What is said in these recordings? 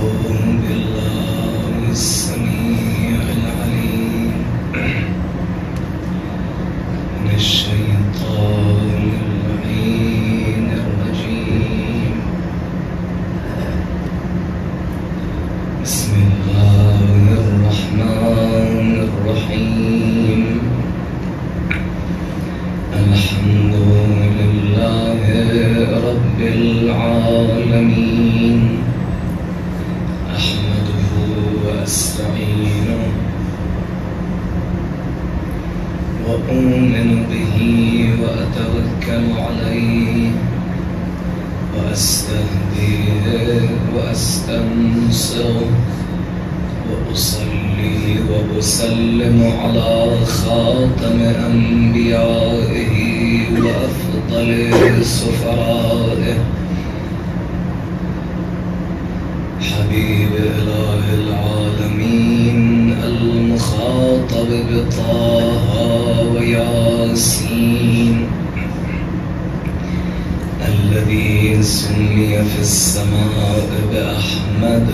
بالله السميع العليم من الشيطان اللعين الرجيم. بسم الله الرحمن الرحيم. الحمد لله رب العالمين. أحمده وأستعينه وأؤمن به وأتوكل عليه وأستهديه وأستنصره وأصلي وأسلم على خاتم أنبيائه وأفضل سفرائه حبيب إله العالمين المخاطب بطه وياسين الذي سمي في السماء بأحمد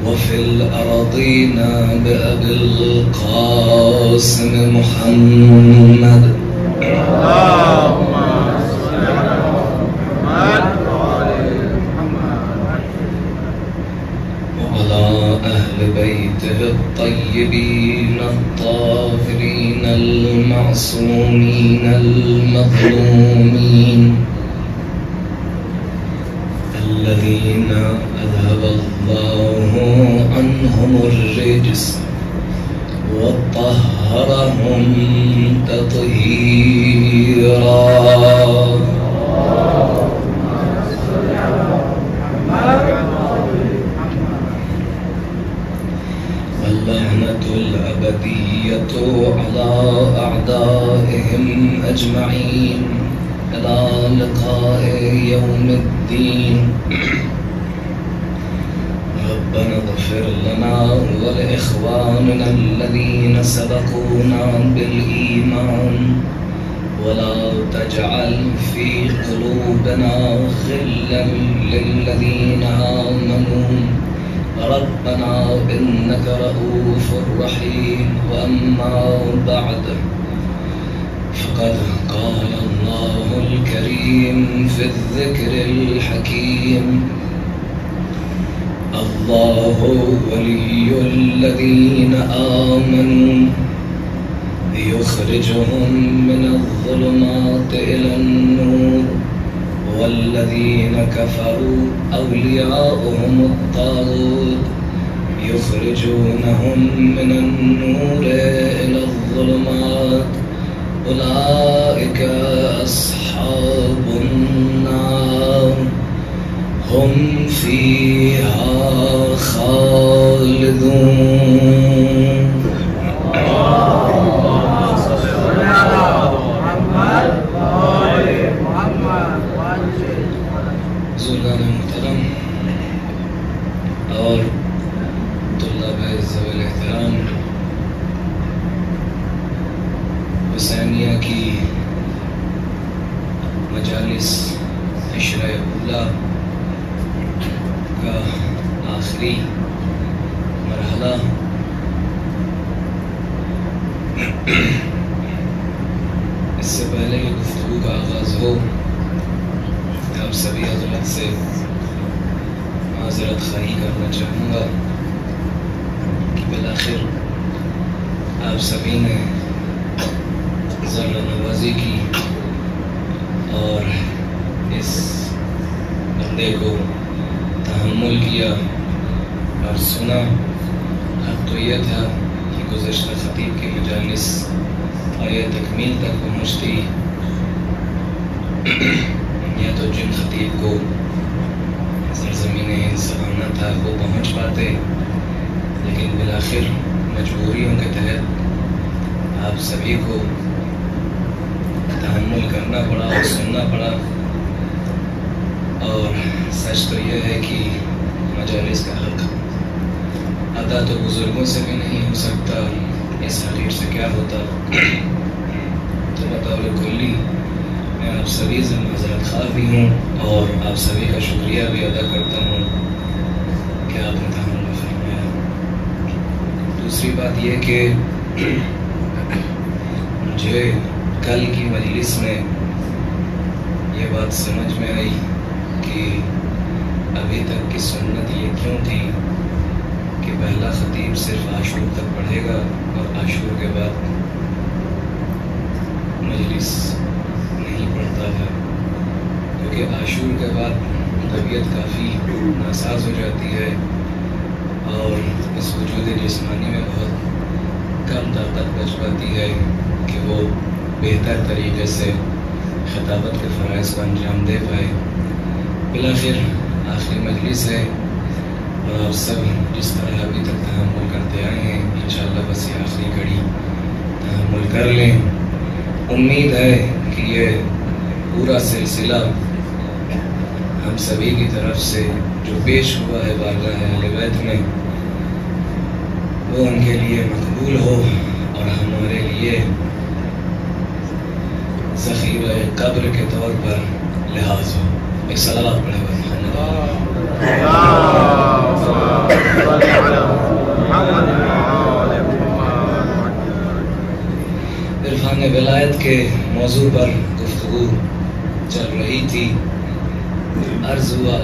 وفي الأرضين بأبي القاسم محمد. اللهم صل على محمد وعلى محمد وعلى أهل بيته الطيبين الطاهرين المعصومين المظلومين الذين أذهب الله عنهم الرجس وطهرهم تطهيرا. واللعنة الأبدية على أعدائهم أجمعين إلى لقاء يوم الدين. ربنا اغفر لنا ولإخواننا الذين سبقونا بالإيمان ولا تجعل في قلوبنا غلا للذين آمنوا ربنا إنك رؤوف رحيم. وأما بعد فقد قال الله الكريم في الذكر الحكيم: الله ولي الذين آمنوا يخرجهم من الظلمات إلى النور والذين كفروا أولياؤهم الطاغوت يخرجونهم من النور إلى الظلمات أولئك أصحاب النار هم فيها خالدون. بزرگان محترم اور طلاب ذوی الاحترام، حسینیہ کی مجالس عشرہ اولیٰ کا آخری مرحلہ اس سے پہلے کہ گفتگو کا آغاز ہو، آپ سبھی حضرات سے معذرت خواہی کرنا چاہوں گا کہ بالآخر آپ سبھی نے ذرہ نوازی کی اور اس بندے کو تحمل کیا اور سنا. حق تو یہ تھا کہ گزشتہ خطیب کی مجالس آیہ تکمیل تک پہنچتی یا تو جن خطیب کو سرزمین انسانہ تھا وہ پہنچ پاتے، لیکن بالآخر مجبوریوں کے تحت آپ سبھی کو تحمل کرنا پڑا اور سننا پڑا. اور سچ تو یہ ہے کہ مجالس کا حق ادا تو بزرگوں سے بھی نہیں ہو سکتا، اس حقیق سے کیا ہوتا. تو بطور کلی میں آپ سبھی سے معذرت خواہ بھی ہوں اور آپ سبھی کا شکریہ بھی ادا کرتا ہوں کہ بات یہ کہ مجھے کل کی مجلس میں یہ بات سمجھ میں آئی کہ ابھی تک کی سنت یہ کیوں تھی کہ پہلا خطیب صرف عاشور تک پڑھے گا اور عاشور کے بعد مجلس نہیں پڑھتا تھا، کیونکہ عاشور کے بعد طبیعت کافی ناساز ہو جاتی ہے اور اس وجود جسمانی میں بہت کم طاقت بچ پاتی ہے کہ وہ بہتر طریقے سے خطابت کے فرائض کو انجام دے پائے۔ بالآخر آخری مجلس ہے اور آپ سب جس طرح ابھی تک تحمل کرتے آئے ہیں انشاءاللہ بس یہ آخری گھڑی تحمل کر لیں۔ امید ہے کہ یہ پورا سلسلہ ہم سبھی کی طرف سے جو پیش ہوا ہے بارگاہ اہل بیت میں وہ ان کے لیے مقبول ہو اور ہمارے لیے ذخیرہ قبر کے طور پر لحاظ ہو۔ ایک صلوات پڑھے ہوئے عرفان ولایت کے موضوع پر گفتگو چل رہی تھی۔ عرض ہوا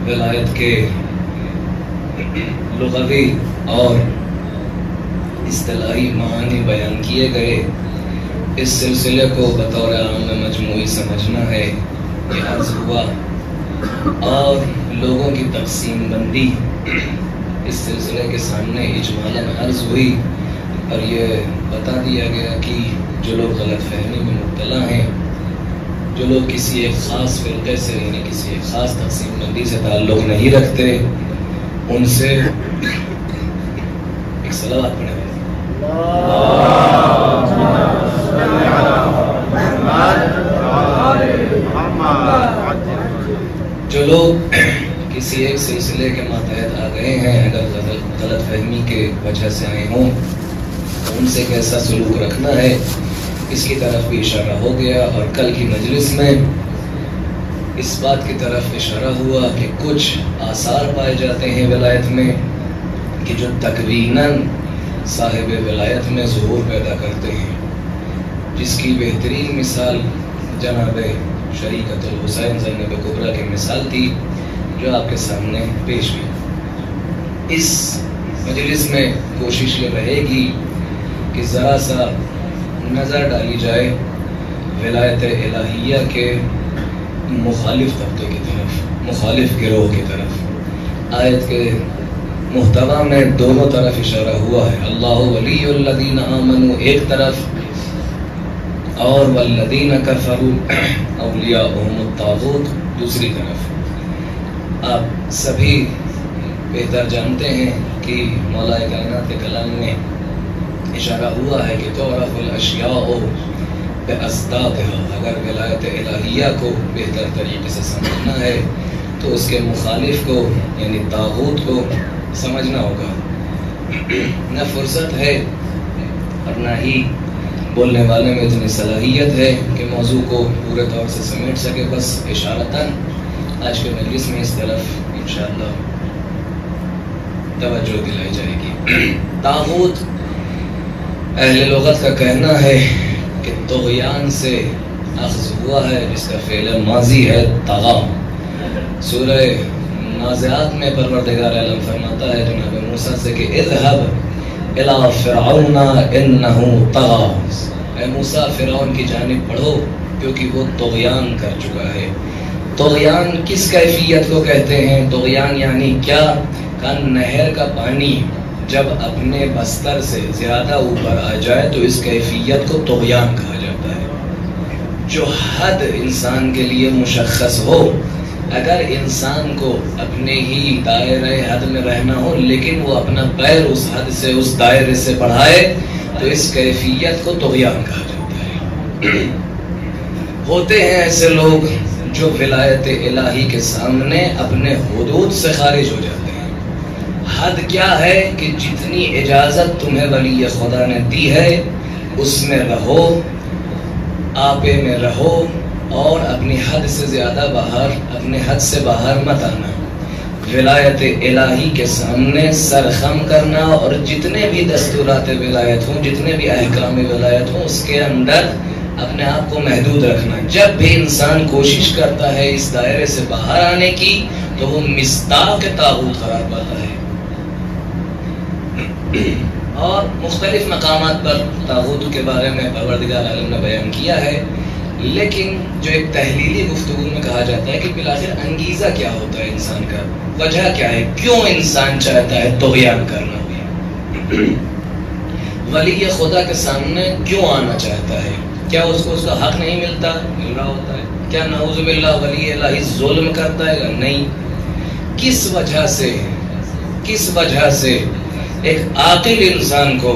ولایت کے لغوی اور اصطلاحی معانی بیان کیے گئے۔ اس سلسلے کو بطور عام میں مجموعی سمجھنا ہے یہ عرض ہوا، اور لوگوں کی تقسیم بندی اس سلسلے کے سامنے اجمالاً عرض ہوئی، اور یہ بتا دیا گیا کہ جو لوگ غلط فہمی میں مبتلا ہیں، جو لوگ کسی ایک خاص فرقے سے یعنی کسی ایک خاص تقسیم بندی سے تعلق نہیں رکھتے، ان سے ایک صلوات پڑھے ہوئے۔ جو لوگ کسی ایک سلسلے کے ماتحت آ گئے ہیں، اگر غلط فہمی کے وجہ سے آئے ہوں تو ان سے کیسا سلوک رکھنا ہے اس کی طرف بھی اشارہ ہو گیا، اور کل کی مجلس میں اس بات کی طرف اشارہ ہوا کہ کچھ آثار پائے جاتے ہیں ولایت میں کہ جو تکویناً صاحب ولایت میں ظہور پیدا کرتے ہیں، جس کی بہترین مثال جناب شریکت الحسین زینب کبریٰ کی مثال تھی جو آپ کے سامنے پیش ہوئی۔ اس مجلس میں کوشش یہ رہے گی کہ ذرا سا نظر ڈالی جائے ولایت الہیہ کے مخالف طبقے کی طرف، مخالف گروہ کی طرف۔ آیت کے محتوا میں دونوں طرف اشارہ ہوا ہے، اللہ ولی الذین آمنوا ایک طرف اور والذین کفروا اولیاءهم الطاغوت دوسری طرف۔ آپ سبھی بہتر جانتے ہیں کہ مولا کائنات کے کلام میں اشارہ ہوا ہے کہ تعرف الاشیاء بأصدادها، اگر ولایت الہیہ کو بہتر طریقے سے سمجھنا ہے تو اس کے مخالف کو یعنی طاغوت کو سمجھنا ہوگا۔ نہ فرصت ہے اور نہ ہی بولنے والے میں اتنی صلاحیت ہے کہ موضوع کو پورے طور سے سمیٹ سکے، بس اشارتاً آج کے مجلس میں اس طرف انشاءاللہ توجہ دلائی جائے گی۔ طاغوت اہل لغت کا کہنا ہے کہ طغیان سے اخذ ہوا ہے، جس کا فعل ماضی ہے طغا۔ سورہ نازعات میں پروردگار عالم فرماتا ہے جناب موسیٰ سے کہ اذهب الی فرعون انہ طغی، اے موسیٰ فرعون کی جانب پڑھو کیونکہ وہ طغیان کر چکا ہے۔ طغیان کس کیفیت کو کہتے ہیں؟ طغیان یعنی کیا؟ کہ نہر کا پانی جب اپنے بستر سے زیادہ اوپر آ جائے تو اس کیفیت کو طغیان کہا جاتا ہے۔ جو حد انسان کے لیے مشخص ہو، اگر انسان کو اپنے ہی دائرۂ حد میں رہنا ہو لیکن وہ اپنا پیر اس حد سے اس دائرے سے بڑھائے تو اس کیفیت کو طغیان کہا جاتا ہے۔ ہوتے ہیں ایسے لوگ جو ولایت الہی کے سامنے اپنے حدود سے خارج ہو جاتے ہیں۔ حد کیا ہے کہ جتنی اجازت تمہیں ولی خدا نے دی ہے اس میں رہو، آپے میں رہو، اور اپنی حد سے زیادہ باہر، اپنے حد سے باہر مت آنا۔ ولایت الہی کے سامنے سر خم کرنا اور جتنے بھی دستورات ولایت ہوں، جتنے بھی احکام ولایت ہوں، اس کے اندر اپنے آپ کو محدود رکھنا۔ جب بھی انسان کوشش کرتا ہے اس دائرے سے باہر آنے کی تو وہ مصداق طاغوت قرار پاتا ہے۔ اور مختلف مقامات پر طاغوت کے بارے میں پروردگار عالم نے بیان کیا ہے، لیکن جو ایک تحلیلی گفتگو میں کہا جاتا ہے کہ بالآخر انگیزہ کیا ہوتا ہے انسان کا، وجہ کیا ہے، کیوں انسان چاہتا ہے طغیان کرنا، ولی خدا کے سامنے کیوں آنا چاہتا ہے؟ کیا اس کو اس کا حق نہیں ملتا؟ مل رہا ہوتا ہے۔ کیا نعوذ باللہ ولی الہی ظلم کرتا ہے؟ نہیں۔ کس وجہ سے ایک عاقل انسان کو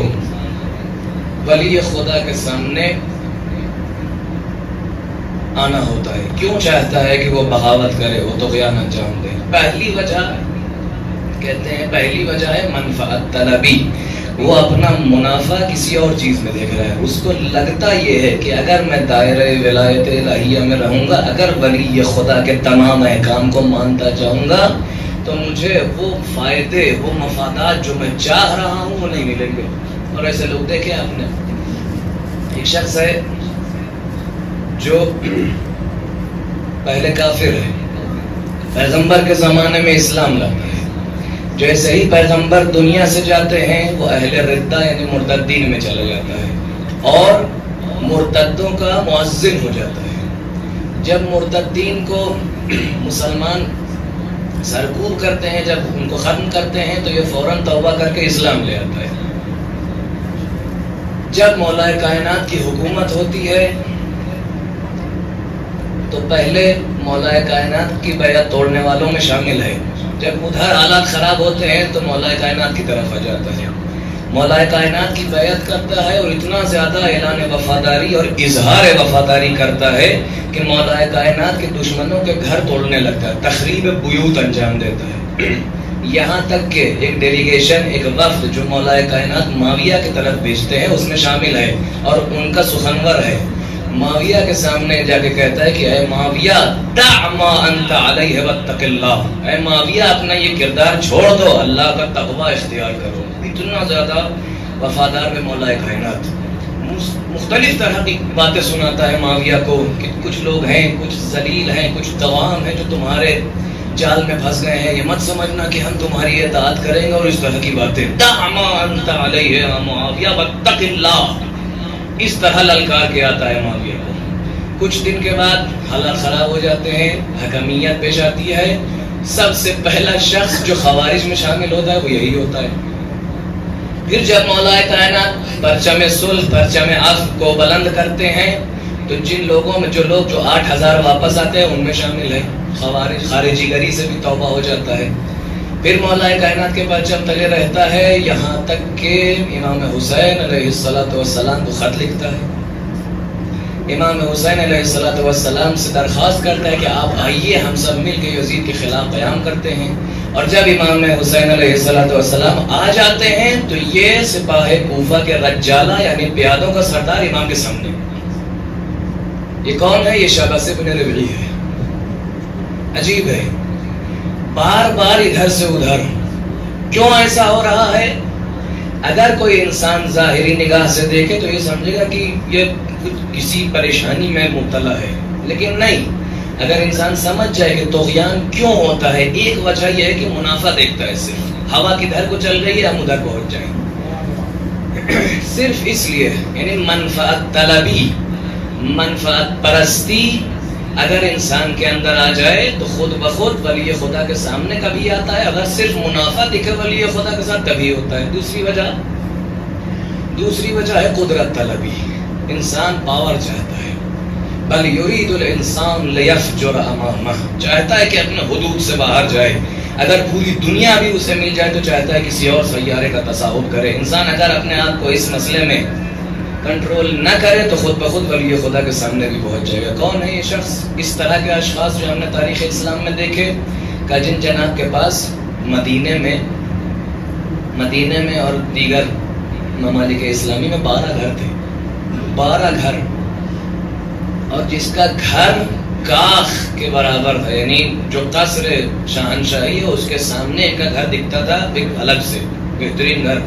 ولی خدا کے سامنے آنا ہوتا ہے؟ کیوں چاہتا ہے کہ وہ بغاوت کرے، وہ طغیان انجام دے؟ پہلی وجہ کہتے ہیں، پہلی وجہ ہے منفعت طلبی۔ وہ اپنا منافع کسی اور چیز میں دیکھ رہا ہے۔ اس کو لگتا یہ ہے کہ اگر میں دائرہ ولایت الہیہ میں رہوں گا، اگر ولی خدا کے تمام احکام کو مانتا جاؤں گا تو مجھے وہ فائدے، وہ مفادات جو میں چاہ رہا ہوں وہ نہیں ملیں گے۔ اور ایسے لوگ دیکھیں آپ نے، ایک شخص ہے جو پہلے کافر ہے، پیغمبر کے زمانے میں اسلام لاتا ہے، جیسے ہی پیغمبر دنیا سے جاتے ہیں وہ اہل ردہ یعنی مرتدین میں چلا جاتا ہے اور مرتدوں کا مؤذن ہو جاتا ہے۔ جب مرتدین کو مسلمان سرکوب کرتے ہیں، جب ان کو ختم کرتے ہیں تو یہ فوراً توبہ کر کے اسلام لے آتا ہے۔ جب مولا کائنات کی حکومت ہوتی ہے تو پہلے مولا کائنات کی بیعت توڑنے والوں میں شامل ہے۔ جب ادھر حالات خراب ہوتے ہیں تو مولا کائنات کی طرف آ جاتا ہے، مولا کائنات کی بیعت کرتا ہے اور اتنا زیادہ اعلان وفاداری اور اظہار وفاداری کرتا ہے کہ مولا کائنات کے دشمنوں کے گھر توڑنے لگتا ہے، تخریب بیوت انجام دیتا ہے۔ یہاں تک کہ ایک ڈیلیگیشن، ایک وفد جو مولا کائنات معاویہ کی طرف بھیجتے ہیں اس میں شامل ہے اور ان کا سخنور ہے۔ معاویہ کے سامنے جا کے کہتا ہے کہ اے معاویہ دع ما انت علیہ واتق اللہ، اے معاویہ اپنا یہ کردار چھوڑ دو، اللہ کا تقوی اختیار کرو۔ اتنا زیادہ وفادار ہے مولا کائنات۔ مختلف طرح کی باتیں سناتا ہے معاویہ کو کہ کچھ لوگ ہیں، کچھ ذلیل ہیں، کچھ عوام ہیں جو تمہارے جال میں پھنس گئے ہیں، یہ مت سمجھنا کہ ہم تمہاری اطاعت کریں گے، اور اس طرح کی باتیں۔ دع ما انت علیہ معاویہ واتق اللہ، اس طرح للکار کے آتا ہے معاویہ کو۔ کچھ دن کے بعد حالات خراب ہو جاتے ہیں، حکمیت پیش آتی ہے، سب سے پہلا شخص جو خوارج میں شامل ہوتا ہے وہ یہی ہوتا ہے۔ پھر جب مولا کائنات پرچم صلح، پرچم عفو کو بلند کرتے ہیں تو جن لوگوں میں جو 8,000 واپس آتے ہیں ان میں شامل ہے خوارج، خارجی گری سے بھی توبہ ہو جاتا ہے۔ پھر مولا کائنات کے پرچم تلے رہتا ہے یہاں تک کہ امام حسین علیہ السلام کو خط لکھتا ہے، امام حسین علیہ السلام سے درخواست کرتا ہے کہ آپ آئیے، ہم سب مل کے یزید کے خلاف قیام کرتے ہیں۔ اور جب امام حسین علیہ السلام آ جاتے ہیں تو یہ سپاہ کوفہ کے رجالہ یعنی پیادوں کا سردار امام کے سامنے، یہ کون ہے؟ یہ شہباز بن ربیعی ہے۔ عجیب ہے، بار بار ادھر سے ادھر، کیوں ایسا ہو رہا ہے؟ اگر کوئی انسان ظاہری نگاہ سے دیکھے تو یہ سمجھے گا کہ یہ کسی پریشانی میں مبتلا ہے، لیکن نہیں۔ اگر انسان سمجھ جائے کہ طغیان کیوں ہوتا ہے، ایک وجہ یہ ہے کہ منافع دیکھتا ہے، صرف ہوا کدھر کو چل رہی ہے ہم ادھر پہنچ جائیں، صرف اس لیے، یعنی منفعت طلبی، منفعت پرستی اگر انسان کے اندر آ جائے تو خود بخود ولی خدا کے سامنے کبھی آتا ہے، اگر صرف منافع دکھے ولی خدا کے ساتھ تبھی ہوتا ہے۔ دوسری وجہ ہے قدرت طلبی، انسان پاور چاہتا ہے، بل یرید الانسان لیفجر امامہ، چاہتا ہے کہ اپنے حدود سے باہر جائے، اگر پوری دنیا بھی اسے مل جائے تو چاہتا ہے کسی اور سیارے کا تصاحب کرے۔ انسان اگر اپنے آپ کو اس مسئلے میں کنٹرول نہ کرے تو خود بخود ولی خدا کے سامنے بھی پہنچ جائے گا۔ کون ہے یہ شخص؟ اس طرح کے اشخاص جو ہم نے تاریخ اسلام میں دیکھے، کاجن جناب کے پاس مدینے میں اور دیگر ممالک اسلامی میں 12 گھر تھے، 12 گھر، اور جس کا گھر کاخ کے برابر تھا، یعنی جو قصر شاہنشاہی ہے اس کے سامنے ان کا گھر دکھتا تھا ایک الگ سے بہترین گھر.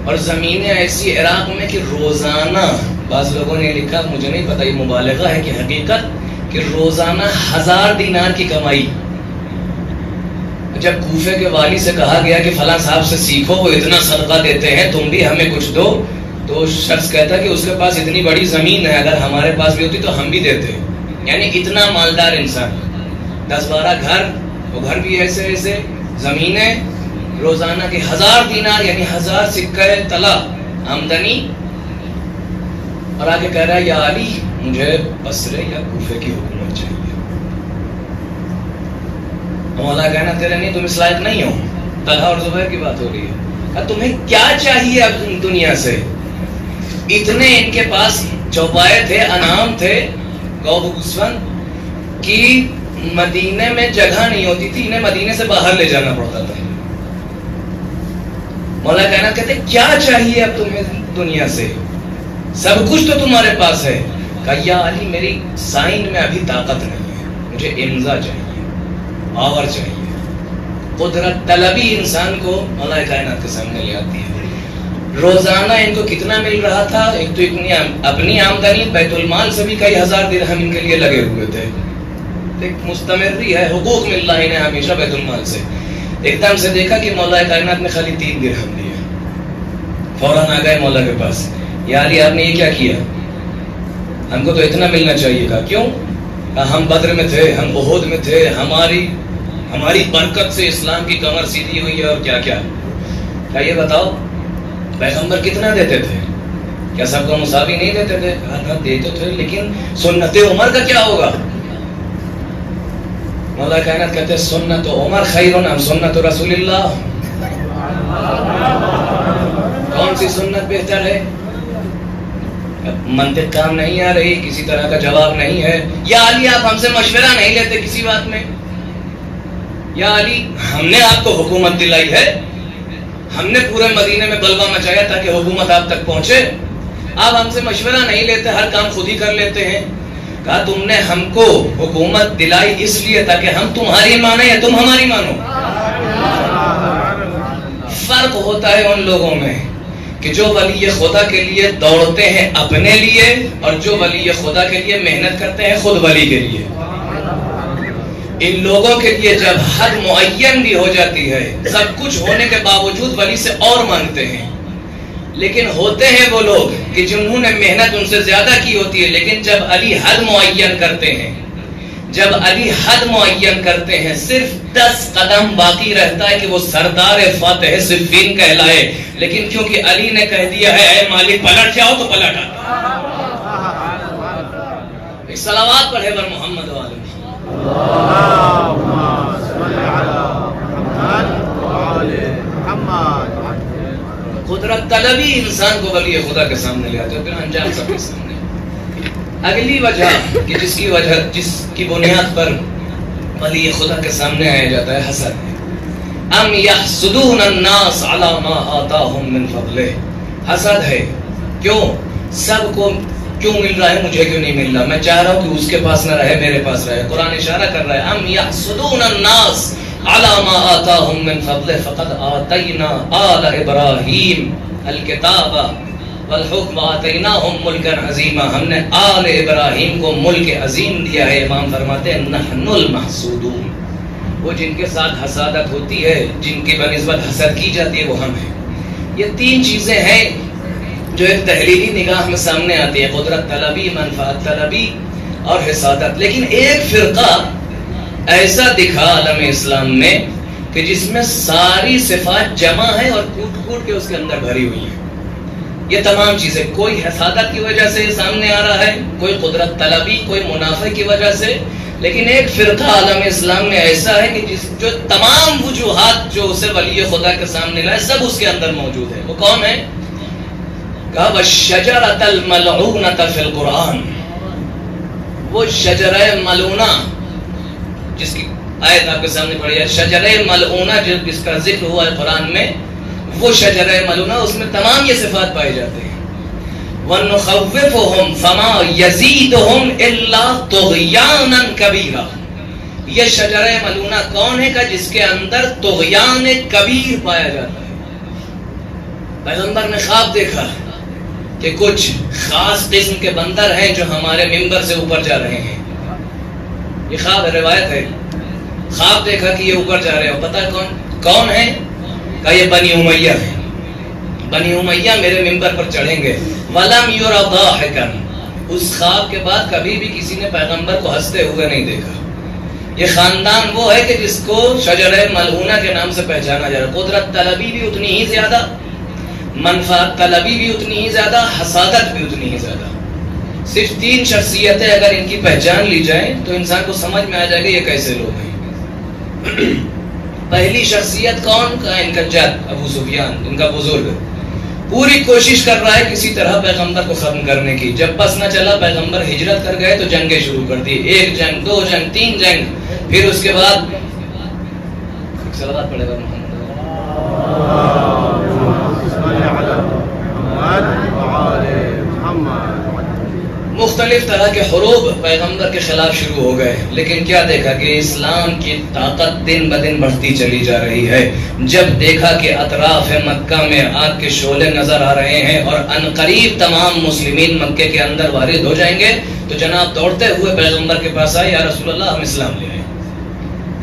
اور زمینیں ایسی عراق میں کہ روزانہ، بعض لوگوں نے لکھا، مجھے نہیں پتا یہ مبالغہ ہے کہ حقیقت، کہ روزانہ 1000 دینار کی کمائی. جب کوفے کے والی سے کہا گیا کہ فلاں صاحب سے سیکھو، وہ اتنا صدقہ دیتے ہیں، تم بھی ہمیں کچھ دو، تو شخص کہتا کہ اس کے پاس اتنی بڑی زمین ہے، اگر ہمارے پاس بھی ہوتی تو ہم بھی دیتے. یعنی اتنا مالدار انسان. 10-12 گھر، وہ گھر بھی ایسے ایسے، زمینیں، روزانہ کے 1000 دینار یعنی 1000 سکہ طلا آمدنی. اور آگے کہہ رہا ہے یا علی مجھے بصرے یا کوفے کی حکومت چاہیے. مولا کہنا تیرے نہیں، تم اس لائق نہیں ہو. طلحہ اور زبیر کی بات ہو رہی ہے. کہ تمہیں کیا چاہیے اب دنیا سے؟ اتنے ان کے پاس چوپائے تھے، انعام تھے، گو گوسفند کی مدینے میں جگہ نہیں ہوتی تھی، انہیں مدینے سے باہر لے جانا پڑتا تھا. مولا کہنا کہتے کیا چاہیے اب تمہیں دنیا سے؟ سب کچھ تو تمہارے پاس ہے. کہا یا علی میری سائن میں ابھی طاقت نہیں ہے، مجھے امضا چاہیے، پاور چاہیے. قدرت طلبی انسان کو مولا کائنات کے سامنے لے آتی ہے. روزانہ ان کو کتنا مل رہا تھا؟ ایک تو اتنی اپنی آمدنی، بیت المال سے بھی کئی 1000 درہم ان کے لیے لگے ہوئے تھے. ایک مستمری ہے، حقوق مل رہا انہیں ہمیشہ بیت المال سے. ایک دم سے دیکھا کہ مولا کائنات نے خالی 3 درہم دیے. فوراً آ گئے مولا کے پاس، یا علی آپ نے یہ کیا کیا؟ ہم کو تو اتنا ملنا چاہیے. کہا کیوں؟ کہا ہم بدر میں تھے، ہم احد میں تھے، ہماری برکت سے اسلام کی کمر سیدھی ہوئی ہے، اور کیا کیا. کہا یہ بتاؤ پیغمبر کتنا دیتے تھے؟ کیا سب کو مساوی نہیں دیتے تھے؟ کہا دیتے تھے، لیکن سنت عمر کا کیا ہوگا؟ مولا کائنات کہتے ہیں سنت عمر خیر ام سنت رسول اللہ. کون سی سنت بہتر ہے؟ منطق کام نہیں آ رہی، کسی طرح کا جواب نہیں ہے. یا علی آپ ہم سے مشورہ نہیں لیتے کسی بات میں؟ یا علی ہم نے آپ کو حکومت دلائی ہے، ہم نے پورے مدینے میں بلوا مچایا تاکہ حکومت آپ تک پہنچے، آپ ہم سے مشورہ نہیں لیتے، ہر کام خود ہی کر لیتے ہیں. کہا تم نے ہم کو حکومت دلائی اس لیے تاکہ ہم تمہاری مانیں یا تم ہماری مانو. فرق ہوتا ہے ان لوگوں میں کہ جو ولی خدا کے لیے دوڑتے ہیں اپنے لیے، اور جو ولی خدا کے لیے محنت کرتے ہیں خود ولی کے لیے. ان لوگوں کے لیے جب حد معین بھی ہو جاتی ہے، سب کچھ ہونے کے باوجود ولی سے اور مانگتے ہیں. لیکن ہوتے ہیں وہ لوگ کہ جنہوں نے محنت ان سے زیادہ کی ہوتی ہے، لیکن جب علی حد معین کرتے ہیں، جب علی حد معین کرتے ہیں، صرف 10 قدم باقی رہتا ہے کہ وہ سردار فاتح صفین کہلائے. لیکن کیونکہ علی نے کہہ دیا ہے اے مالک پلٹ جاؤ تو پلٹ آتا. ایک صلوات پڑھے بر محمد والے. قدرت طلبی انسان کو ولی خدا کے سامنے لے آتے ہیں، پھر انجام سب کے سامنے. اگلی وجہ کہ جس کی بنیاد پر ولی خدا کے سامنے آیا جاتا ہے، حسد ہے. ام یحسدون الناس علی ما آتاہم من فضلہ. حسد ہے. کیوں؟ سب کو کیوں مل رہا ہے، مجھے کیوں نہیں مل رہا؟ میں چاہ رہا ہوں کہ اس کے پاس نہ رہے، میرے پاس رہے. قرآن اشارہ کر رہا ہے ام یحسدون الناس علی ما آتاہم من فضلہ فقد آتینا آل ابراہیم الکتاب والحکم آتیناہم ملکا عظیما. ہم نے آل ابراہیم کو ملک عظیم دیا ہے. امام فرماتے ہیں نحن المحسودون. وہ جن کے ساتھ حسادت ہوتی ہے، جن کی بنسبت حسد کی جاتی ہے، وہ ہم ہیں. یہ 3 چیزیں ہیں جو ایک تحلیلی نگاہ میں سامنے آتی ہے: قدرت طلبی، منفعت طلبی اور حسادت. لیکن ایک فرقہ ایسا دکھا عالم اسلام میں کہ جس میں ساری صفات جمع ہیں اور کوٹ کوٹ کے اس کے اندر بھری ہوئی ہیں. یہ تمام چیزیں، کوئی حسادت کی وجہ سے سامنے آ رہا ہے، کوئی قدرت طلبی، کوئی منافع کی وجہ سے. لیکن ایک فرقہ عالم اسلام میں ایسا ہے کہ جو تمام وجوہات جو اسے ولی خدا کے سامنے لائے، سب اس کے اندر موجود ہے. وہ کون ہے؟ کہا وَالشَّجَرَةَ الْمَلْعُونَةَ فِي الْقُرْآنِ. وہ شجرہ ملعونہ جس کی آیت آپ کے سامنے پڑھی ہے، شجرہ ملعونہ جس کا ذکر ہوا ہے قرآن میں، وہ شجرہ ملعونہ، اس میں تمام یہ صفات پائے جاتے ہیں. وَنُخَوِّفُهُمْ فَمَا يَزِيدُهُمْ إِلَّا طُغْيَانًا كَبِيرًا. یہ شجرہ ملونہ کون ہے کہ جس کے اندر طغیان کبیر پایا جاتا ہے. پیغمبر نے خواب دیکھا کہ کچھ خاص قسم کے بندر ہیں جو ہمارے ممبر سے اوپر جا رہے ہیں. یہ خواب روایت ہے. خواب دیکھا کہ یہ اوپر جا رہے ہیں. پتہ کون ہے؟ کہ یہ بنی امیہ ہے. بنی امیہ میرے ممبر پر چڑھیں گے. وَلَمْ يُرَ ضَاحِكًا. اس خواب کے بعد کبھی بھی کسی نے پیغمبر کو ہنستے ہوئے نہیں دیکھا. یہ خاندان وہ ہے کہ جس کو شجرہ ملعونہ کے نام سے پہچانا جا رہا ہے. قدرت طلبی بھی اتنی ہی زیادہ, منفعت طلبی بھی اتنی ہی زیادہ, حسادت بھی اتنی ہی زیادہ. صرف 3 شخصیتیں اگر ان کی پہچان لی جائیں تو انسان کو سمجھ میں آ جائے گا یہ کیسے لوگ ہیں. پہلی شخصیت کون کا؟ ان کا جد ابو سفیان, ان کا بزرگ, پوری کوشش کر رہا ہے کسی طرح پیغمبر کو ختم کرنے کی. جب بس نہ چلا, پیغمبر ہجرت کر گئے تو جنگیں شروع کر دی. 1 جنگ, 2 جنگ, 3 جنگ. پھر اس کے بعد صلوات پڑھے گا محمد. مختلف طرح کے حروب پیغمبر کے خلاف شروع ہو گئے. لیکن کیا دیکھا کہ اسلام کی طاقت دن بدن بڑھتی چلی جا رہی ہے. جب دیکھا کہ اطراف مکہ میں آگ کے شعلے نظر آ رہے ہیں اور عنقریب تمام مسلمین مکے کے اندر وارد ہو جائیں گے, تو جناب دوڑتے ہوئے پیغمبر کے پاس آئے. یا رسول اللہ, ہم اسلام لے آئے.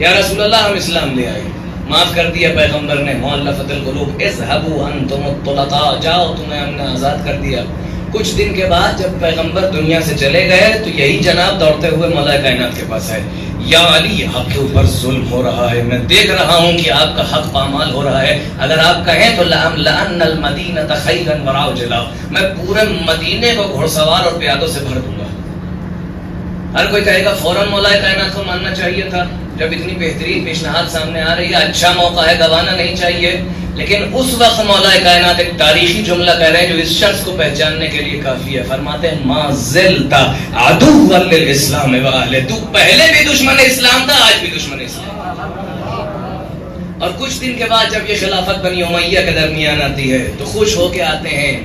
یا رسول اللہ, ہم اسلام لے آئے. معاف کر دیا پیغمبر نے. مؤلفۃ القلوب, اذهبوا انتم الطلقاء, جاؤ تمہیں ہم نے آزاد کر دیا. کچھ دن کے بعد جب پیغمبر دنیا سے چلے گئے تو یہی جناب دوڑتے ہوئے مولا کائنات کے پاس آئے. یا علی, آپ کے اوپر ظلم ہو رہا ہے, میں دیکھ رہا ہوں کہ آپ کا حق پامال ہو رہا ہے. اگر آپ کہیں تو لأن المدینۃ خیلا ورعجلا, میں پورے مدینے کو گھوڑ سوار اور پیادوں سے بھر دوں گا. ہر کوئی کہے گا فوراً مولا کائنات کو ماننا چاہیے تھا. جب اتنی بہترین پیشنہاد سامنے آ رہی ہے, اچھا موقع ہے, گوانا نہیں چاہیے. لیکن اس وقت مولا کائنات ایک تاریخی جملہ کہہ رہے ہیں جو اس شخص کو پہچاننے کے لیے کافی ہے. فرماتے ہیں ما زلت عدوا للاسلام واہلہ, تو پہلے بھی دشمن اسلام تھا, آج بھی دشمن اسلام. اور کچھ دن کے بعد جب یہ خلافت بنی امیہ کے درمیان آتی ہے تو خوش ہو کے آتے ہیں,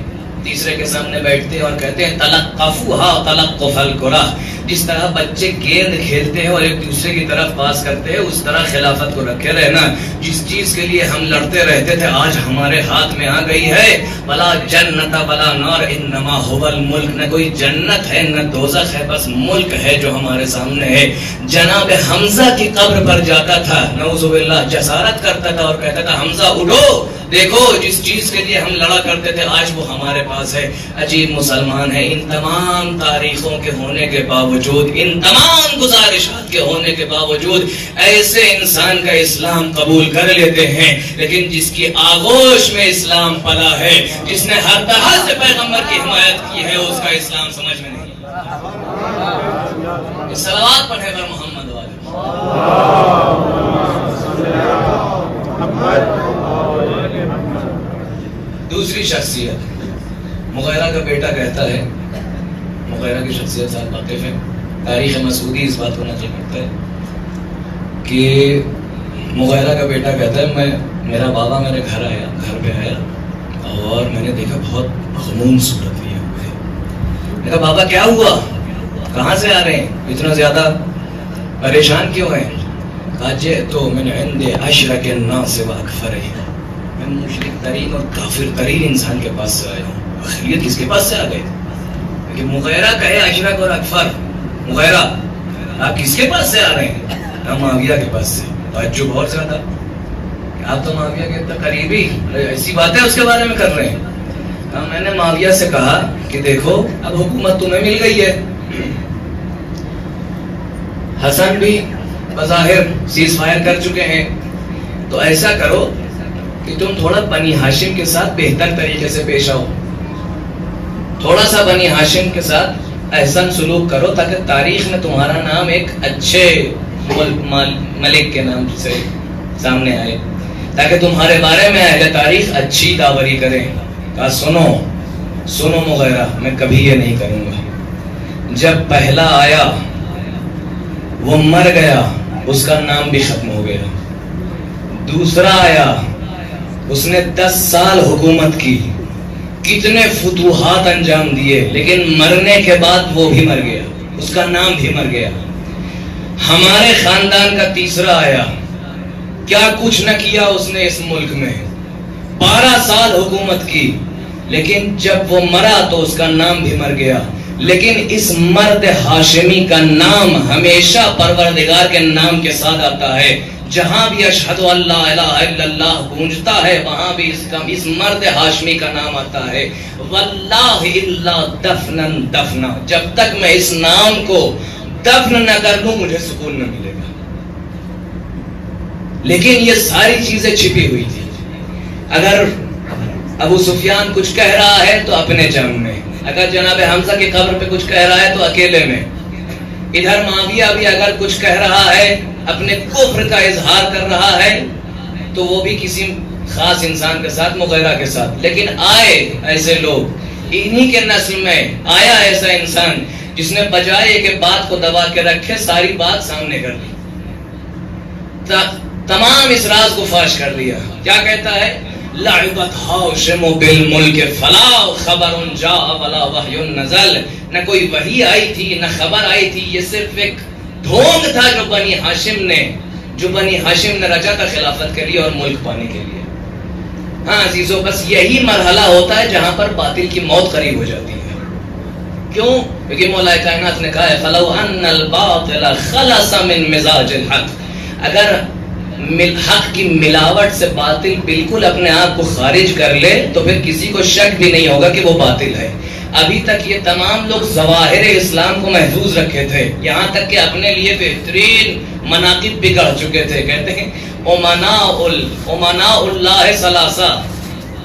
تیسرے کے سامنے بیٹھتے ہیں اور کہتے ہیں تلقفوها تلقف الکرہ. جس طرح بچے گیند کھیلتے ہیں اور ایک دوسرے کی طرف پاس کرتے ہیں, اس طرح خلافت کو رکھے رہنا. جس چیز کے لیے ہم لڑتے رہتے تھے آج ہمارے ہاتھ میں آ گئی ہے. ولا جنت ولا نار انما هو الملک, نہ کوئی جنت ہے نہ دوزخ ہے, بس ملک ہے جو ہمارے سامنے ہے. جناب حمزہ کی قبر پر جاتا تھا, نعوذ باللہ, جسارت کرتا تھا اور کہتا تھا حمزہ اٹھو, دیکھو جس چیز کے لیے ہم لڑا کرتے تھے آج وہ ہمارے پاس ہے. عجیب مسلمان ہے. ان تمام تاریخوں کے ہونے کے باوجود, ان تمام گزارشات کے ہونے کے باوجود ایسے انسان کا اسلام قبول کر لیتے ہیں. لیکن جس کی آغوش میں اسلام پلا ہے, جس نے ہر طرح سے پیغمبر کی حمایت کی ہے, اس کا اسلام سمجھ میں نہیں. صلوات پڑھے گا محمد والے. دوسری شخصیت, مغیرہ کا بیٹا کہتا ہے, مغیرہ کی شخصیت صاحب واقف ہے, تاریخ مسعودی اس بات کو نقل کرتا ہے کہ مغیرہ کا بیٹا کہتا ہے میرا بابا میرے گھر پہ آیا اور میں نے دیکھا بہت مغموم صورت لیے ہوئے. میں کہا بابا کیا ہوا, کہاں سے آ رہے ہیں, اتنا زیادہ پریشان کیوں ہیں؟ کہا جئتو من عند اشرک الناس واکفرہ, میں مشرک ترین اور کافر ترین انسان کے پاس سے آیا ہوں. اخریت کس کے پاس سے آ گئے؟ کہ مغیرہ کہے اشرک اور اکفر. مغیرہ آپ کس کے پاس سے آ رہے ہیں؟ ہم معاویہ کے پاس سے. تعجب بہت زیادہ, آپ تو معاویہ کے اتنا قریبی, ایسی باتیں اس کے بارے میں کر رہے ہیں. میں نے معاویہ سے کہا کہ دیکھو اب حکومت تمہیں مل گئی ہے, حسن بھی بظاہر سیز فائر کر چکے ہیں, تو ایسا کرو کہ تم تھوڑا بنی ہاشم کے ساتھ بہتر طریقے سے پیش آؤ, تھوڑا سا بنی ہاشم کے ساتھ احسن سلوک کرو تاکہ تاریخ میں تمہارا نام ایک اچھے ملک کے نام سے سامنے آئے, تاکہ تمہارے بارے میں اہل تاریخ اچھی داوری کریں. کہا سنو مغیرہ, میں کبھی یہ نہیں کروں گا. جب پہلا آیا وہ مر گیا, اس کا نام بھی ختم ہو گیا. دوسرا آیا, اس نے 10 سال حکومت کی, کتنے فتوحات انجام دیے، لیکن مرنے کے بعد وہ بھی مر گیا، اس کا نام بھی مر گیا۔ ہمارے خاندان کا تیسرا آیا، کیا کچھ نہ کیا اس نے اس ملک میں، 12 سال حکومت کی، لیکن جب وہ مرا تو اس کا نام بھی مر گیا۔ لیکن اس مرد ہاشمی کا نام ہمیشہ پروردگار کے نام کے ساتھ آتا ہے۔ جہاں بھی اشہد ان لا الہ الا اللہ گونجتا ہے وہاں بھی اس مرد ہاشمی کا نام آتا ہے۔ واللہ الا دفنا دفنا، جب تک میں اس نام کو دفن نہ کر لوں مجھے سکون نہ ملے گا۔ لیکن یہ ساری چیزیں چھپی ہوئی تھی۔ اگر ابو سفیان کچھ کہہ رہا ہے تو اپنے جنگ میں، اگر جناب حمزہ کی قبر پہ کچھ کہہ رہا ہے تو اکیلے میں، ادھر معاویہ بھی اگر کچھ کہہ رہا ہے اپنے کفر کا اظہار کر رہا ہے تو وہ بھی کسی خاص انسان کے ساتھ، مغیرہ کے ساتھ۔ لیکن آئے ایسے لوگ، انہی کے نسل میں آیا ایسا انسان جس نے بجائے کہ بات کو دبا کے رکھے ساری بات سامنے کر لی، تمام اس راز کو فاش کر دیا۔ کیا کہتا ہے؟ لعبت ہاشم بالملک فلا خبر جاء ولا وحی نزل، نہ کوئی وحی آئی تھی نہ خبر آئی تھی، یہ صرف ایک ڈھونگ تھا جو بنی ہاشم نے رچا تھا خلافت کے لیے اور ملک پانے کے لیے۔ ہاں عزیزو، بس یہی مرحلہ ہوتا ہے جہاں پر باطل کی موت قریب ہو جاتی ہے۔ کیوں؟ کیونکہ مولا کائنات نے کہا ہے فَلَوْ أَنَّ الْبَاطِلَ خَلَصَ مِن مِزَاجِ الْحَقِّ، اگر حق کی ملاوٹ سے باطل بالکل اپنے آپ کو خارج کر لے تو پھر کسی کو شک بھی نہیں ہوگا کہ وہ باطل ہے۔ ابھی تک یہ تمام لوگ ظواہر اسلام کو محفوظ رکھے تھے، یہاں تک کہ اپنے لیے بہترین مناقب بھی گڑھ چکے تھے۔ کہتے ہیں امناء اللہ ثلاثہ،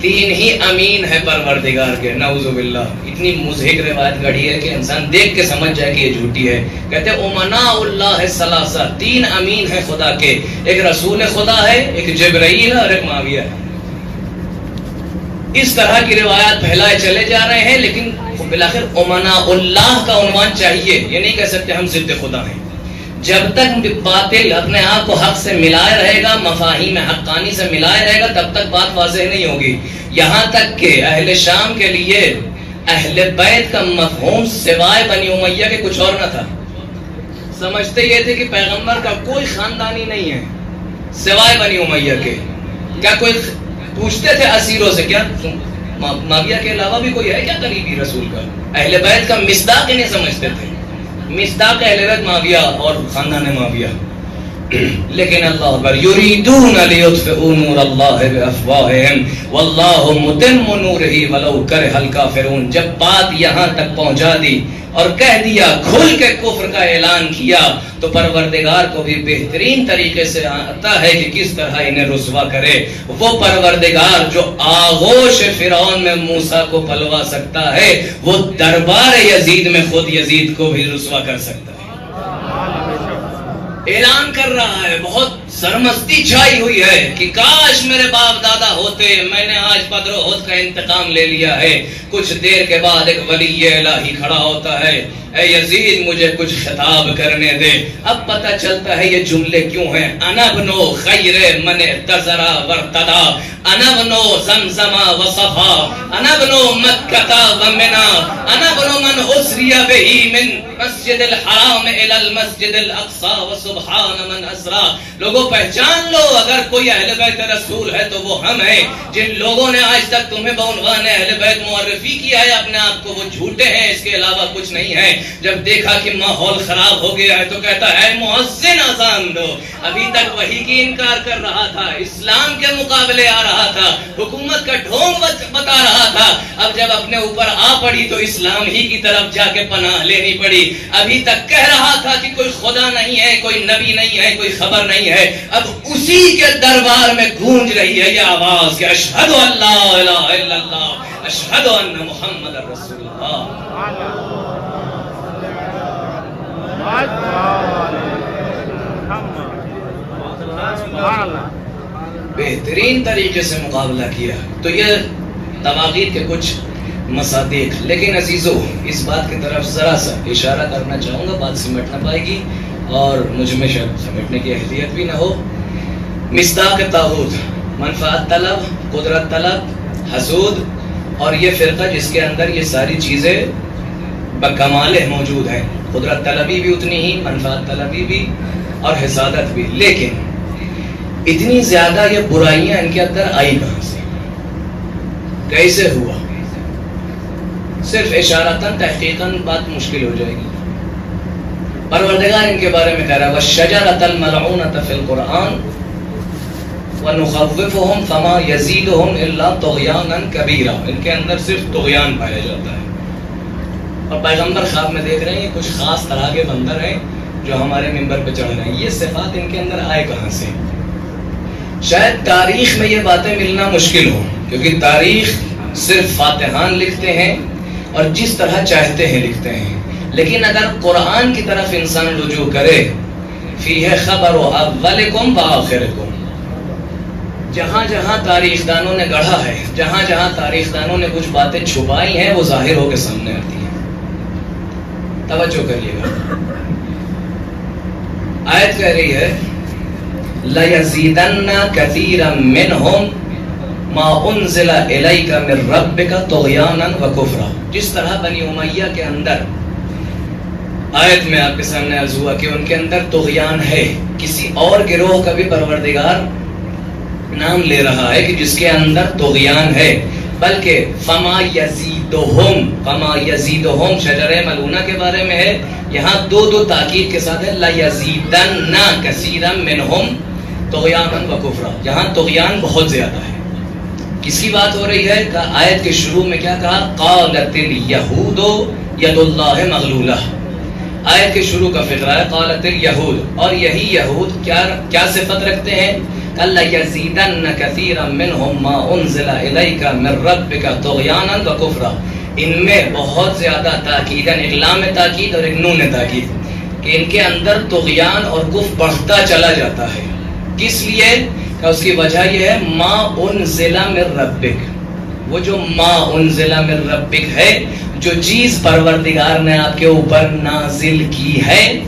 3 ہی امین ہے پروردگار کے، نعوذ باللہ۔ اتنی مضحک روایت گڑھی ہے کہ انسان دیکھ کے سمجھ جائے کہ یہ جھوٹی ہے۔ کہتے ہیں امناء اللہ ثلاثہ، 3 امین ہے خدا کے، ایک رسول خدا ہے، ایک جبرائیل ہے اور ایک معاویہ ہے۔ اس طرح کی روایات پھیلائے چلے جا رہے ہیں، لیکن بالآخر امناء اللہ کا عنوان چاہیے، یہ نہیں کہہ سکتے ہم ضد خدا ہیں۔ جب تک باطل اپنے آپ کو حق سے ملائے رہے گا، مفاہیم حقانی سے ملائے رہے گا، تب تک بات واضح نہیں ہوگی۔ یہاں تک کہ اہل شام کے لیے اہل بیت کا مفہوم سوائے بنی امیہ کے کچھ اور نہ تھا۔ سمجھتے یہ تھے کہ پیغمبر کا کوئی خاندانی نہیں ہے سوائے بنی امیہ کے۔ کیا کوئی پوچھتے تھے اسیروں سے کیا معاویہ کے علاوہ بھی کوئی ہے کیا قریبی رسول کا؟ اہل بیت کا مصداق انہیں سمجھتے تھے، مصداق اہل بیت معاویہ اور خاندان معاویہ۔ لیکن اللہ اکبر، یریدون لیطفئوا نور اللہ بافواہہم واللہ متم نورہ ولو کرہ الکافرون۔ جب بات یہاں تک پہنچا دی اور کہہ دیا، کھل کے کفر کا اعلان کیا، تو پروردگار کو بھی بہترین طریقے سے آتا ہے کہ کس طرح انہیں رسوا کرے۔ وہ پروردگار جو آغوش فرعون میں موسیٰ کو پلوا سکتا ہے، وہ دربار یزید میں خود یزید کو بھی رسوا کر سکتا ہے۔ اعلان کر رہا ہے، بہت سرمستی چھائی ہوئی ہے کہ کاش میرے باپ دادا ہوتے، میں نے آج بدر و احد کا انتقام لے لیا ہے۔ کچھ دیر کے بعد ایک ولی الہی کھڑا ہوتا ہے، اے یزید مجھے کچھ خطاب کرنے دے۔ اب پتہ چلتا ہے یہ جملے کیوں ہیں۔ انا ابنو خیر من اعتذرا وارتدا، انا ابنو زمزما وصفا، انا ابنو مکہ ومنا، انا ابنو من اسری بہی من مسجد الحرام الى المسجد الاقصى وسبحان من اسرا۔ لوگوں پہچان لو، اگر کوئی اہل بیت رسول ہے تو وہ ہم ہیں۔ جن لوگوں نے آج تک تمہیں بعنوان اہل بیت معرفی کیا ہے اپنے آپ کو، وہ جھوٹے ہیں، اس کے علاوہ کچھ نہیں ہے۔ جب دیکھا کہ ماحول خراب ہو گیا ہے تو کہتا ہے مؤذن اذان دو۔ ابھی تک وحی کی انکار کر رہا تھا، اسلام کے مقابلے آ رہا تھا، حکومت کا ڈھونگ بتا رہا تھا۔ اب جب اپنے اوپر آ پڑی تو اسلام ہی کی طرف جا کے پناہ لینی پڑی۔ ابھی تک کہہ رہا تھا کہ کوئی خدا نہیں ہے، کوئی نبی نہیں ہے، کوئی خبر نہیں ہے، اب اسی کے دربار میں گونج رہی ہے یہ آواز کہ اشہد ان لا الہ الا اللہ، اشہد ان محمد رسول اللہ۔ بہترین طریقے سے مقابلہ کیا۔ تو یہ تواغیت کے کچھ مصادیق۔ لیکن عزیزو، اس بات کی طرف ذرا سا اشارہ کرنا چاہوں گا، بات سمٹ نہ پائے گی اور مجھ میں شاید سمٹنے کی اہلیت بھی نہ ہو۔ مصداق طاغوت، منفعت طلب، قدرت طلب، حسود، اور یہ فرقہ جس کے اندر یہ ساری چیزیں بکمال موجود ہیں، قدرت طلبی بھی اتنی ہی، منفعت طلبی بھی اور حسادت بھی، لیکن اتنی زیادہ یہ برائیاں ان کے اندر آئی کہاں سے، کیسے ہوا؟ صرف اشارتاً تحقیقاً بات مشکل ہو جائے گی۔ پروردگار ان کے بارے میں کہہ رہا ہے وَالشَّجَرَةَ الْمَلْعُونَةَ فِي الْقُرْآنِ وَنُخَوِّفُهُمْ فَمَا يَزِيدُهُمْ إِلَّا طُغْيَانًا كَبِيرًا، ان کے اندر صرف طغیان پایا جاتا ہے۔ اور پیغمبر خواب میں دیکھ رہے ہیں کچھ خاص طرح کے بندر ہیں جو ہمارے منبر پہ چڑھ رہے ہیں، یہ صفات ان کے اندر آئے کہاں سے؟ شاید تاریخ میں یہ باتیں ملنا مشکل ہو، کیونکہ تاریخ صرف فاتحان لکھتے ہیں اور جس طرح چاہتے ہیں لکھتے ہیں، لیکن اگر قرآن کی طرف انسان رجوع کرے فیہ خبر اولکم و آخرکم، جہاں جہاں تاریخ دانوں نے گڑھا ہے، جہاں جہاں تاریخ دانوں نے کچھ باتیں چھپائی ہیں، وہ ظاہر ہو کے سامنے آتی ہیں۔ توجہ کریے گا، آیت کہہ رہی ہے لَيَزِيدَنَّ كَثِيرًا مِّنْهُمْ مَا أُنزِلَ إِلَيْكَ مِن رَّبِّكَ طُغْيَانًا وَكُفْرًا۔ جس طرح بنی امیہ کے اندر آیت میں آپ کے سامنے عرض ہوا کہ ان کے اندر طغیان ہے، کسی اور گروہ کا بھی پروردگار نام لے رہا ہے کہ جس کے اندر طغیان ہے، بلکہ فما یزیدہم شجر ملعونہ کے بارے میں ہے، یہاں دو تاکید کے ساتھ ہے لیزیدن کثیرا منہم طغیانا وکفرا، یہاں طغیان بہت زیادہ ہے۔ کس کی بات ہو رہی ہے؟ کہ آیت کے شروع میں کیا کہا؟ قالت الیہود ید اللہ مغلولہ، آیت کے شروع کا فقرہ ہے قالت الیہود، اور یہی یہود کیا صفت رکھتے ہیں؟ لَيَزِيدَنَّ كَثِيرًا مِّنْهُمْ مَا أُنزِلَ إِلَيْكَ مِن رَّبِّكَ طُغْيَانًا وَكُفْرًا۔ ان میں بہت زیادہ تاکید، ایک لام تاکید اور ایک نون تاکید، کہ ان کے اندر طغیان اور کفر بڑھتا چلا جاتا ہے۔ کس لیے؟ کہ اس کی وجہ یہ ہے ما انزل من ربک، وہ جو ما انزل من ربک ہے، جو چیز پروردگار نے آپ کے اوپر نازل کی ہے،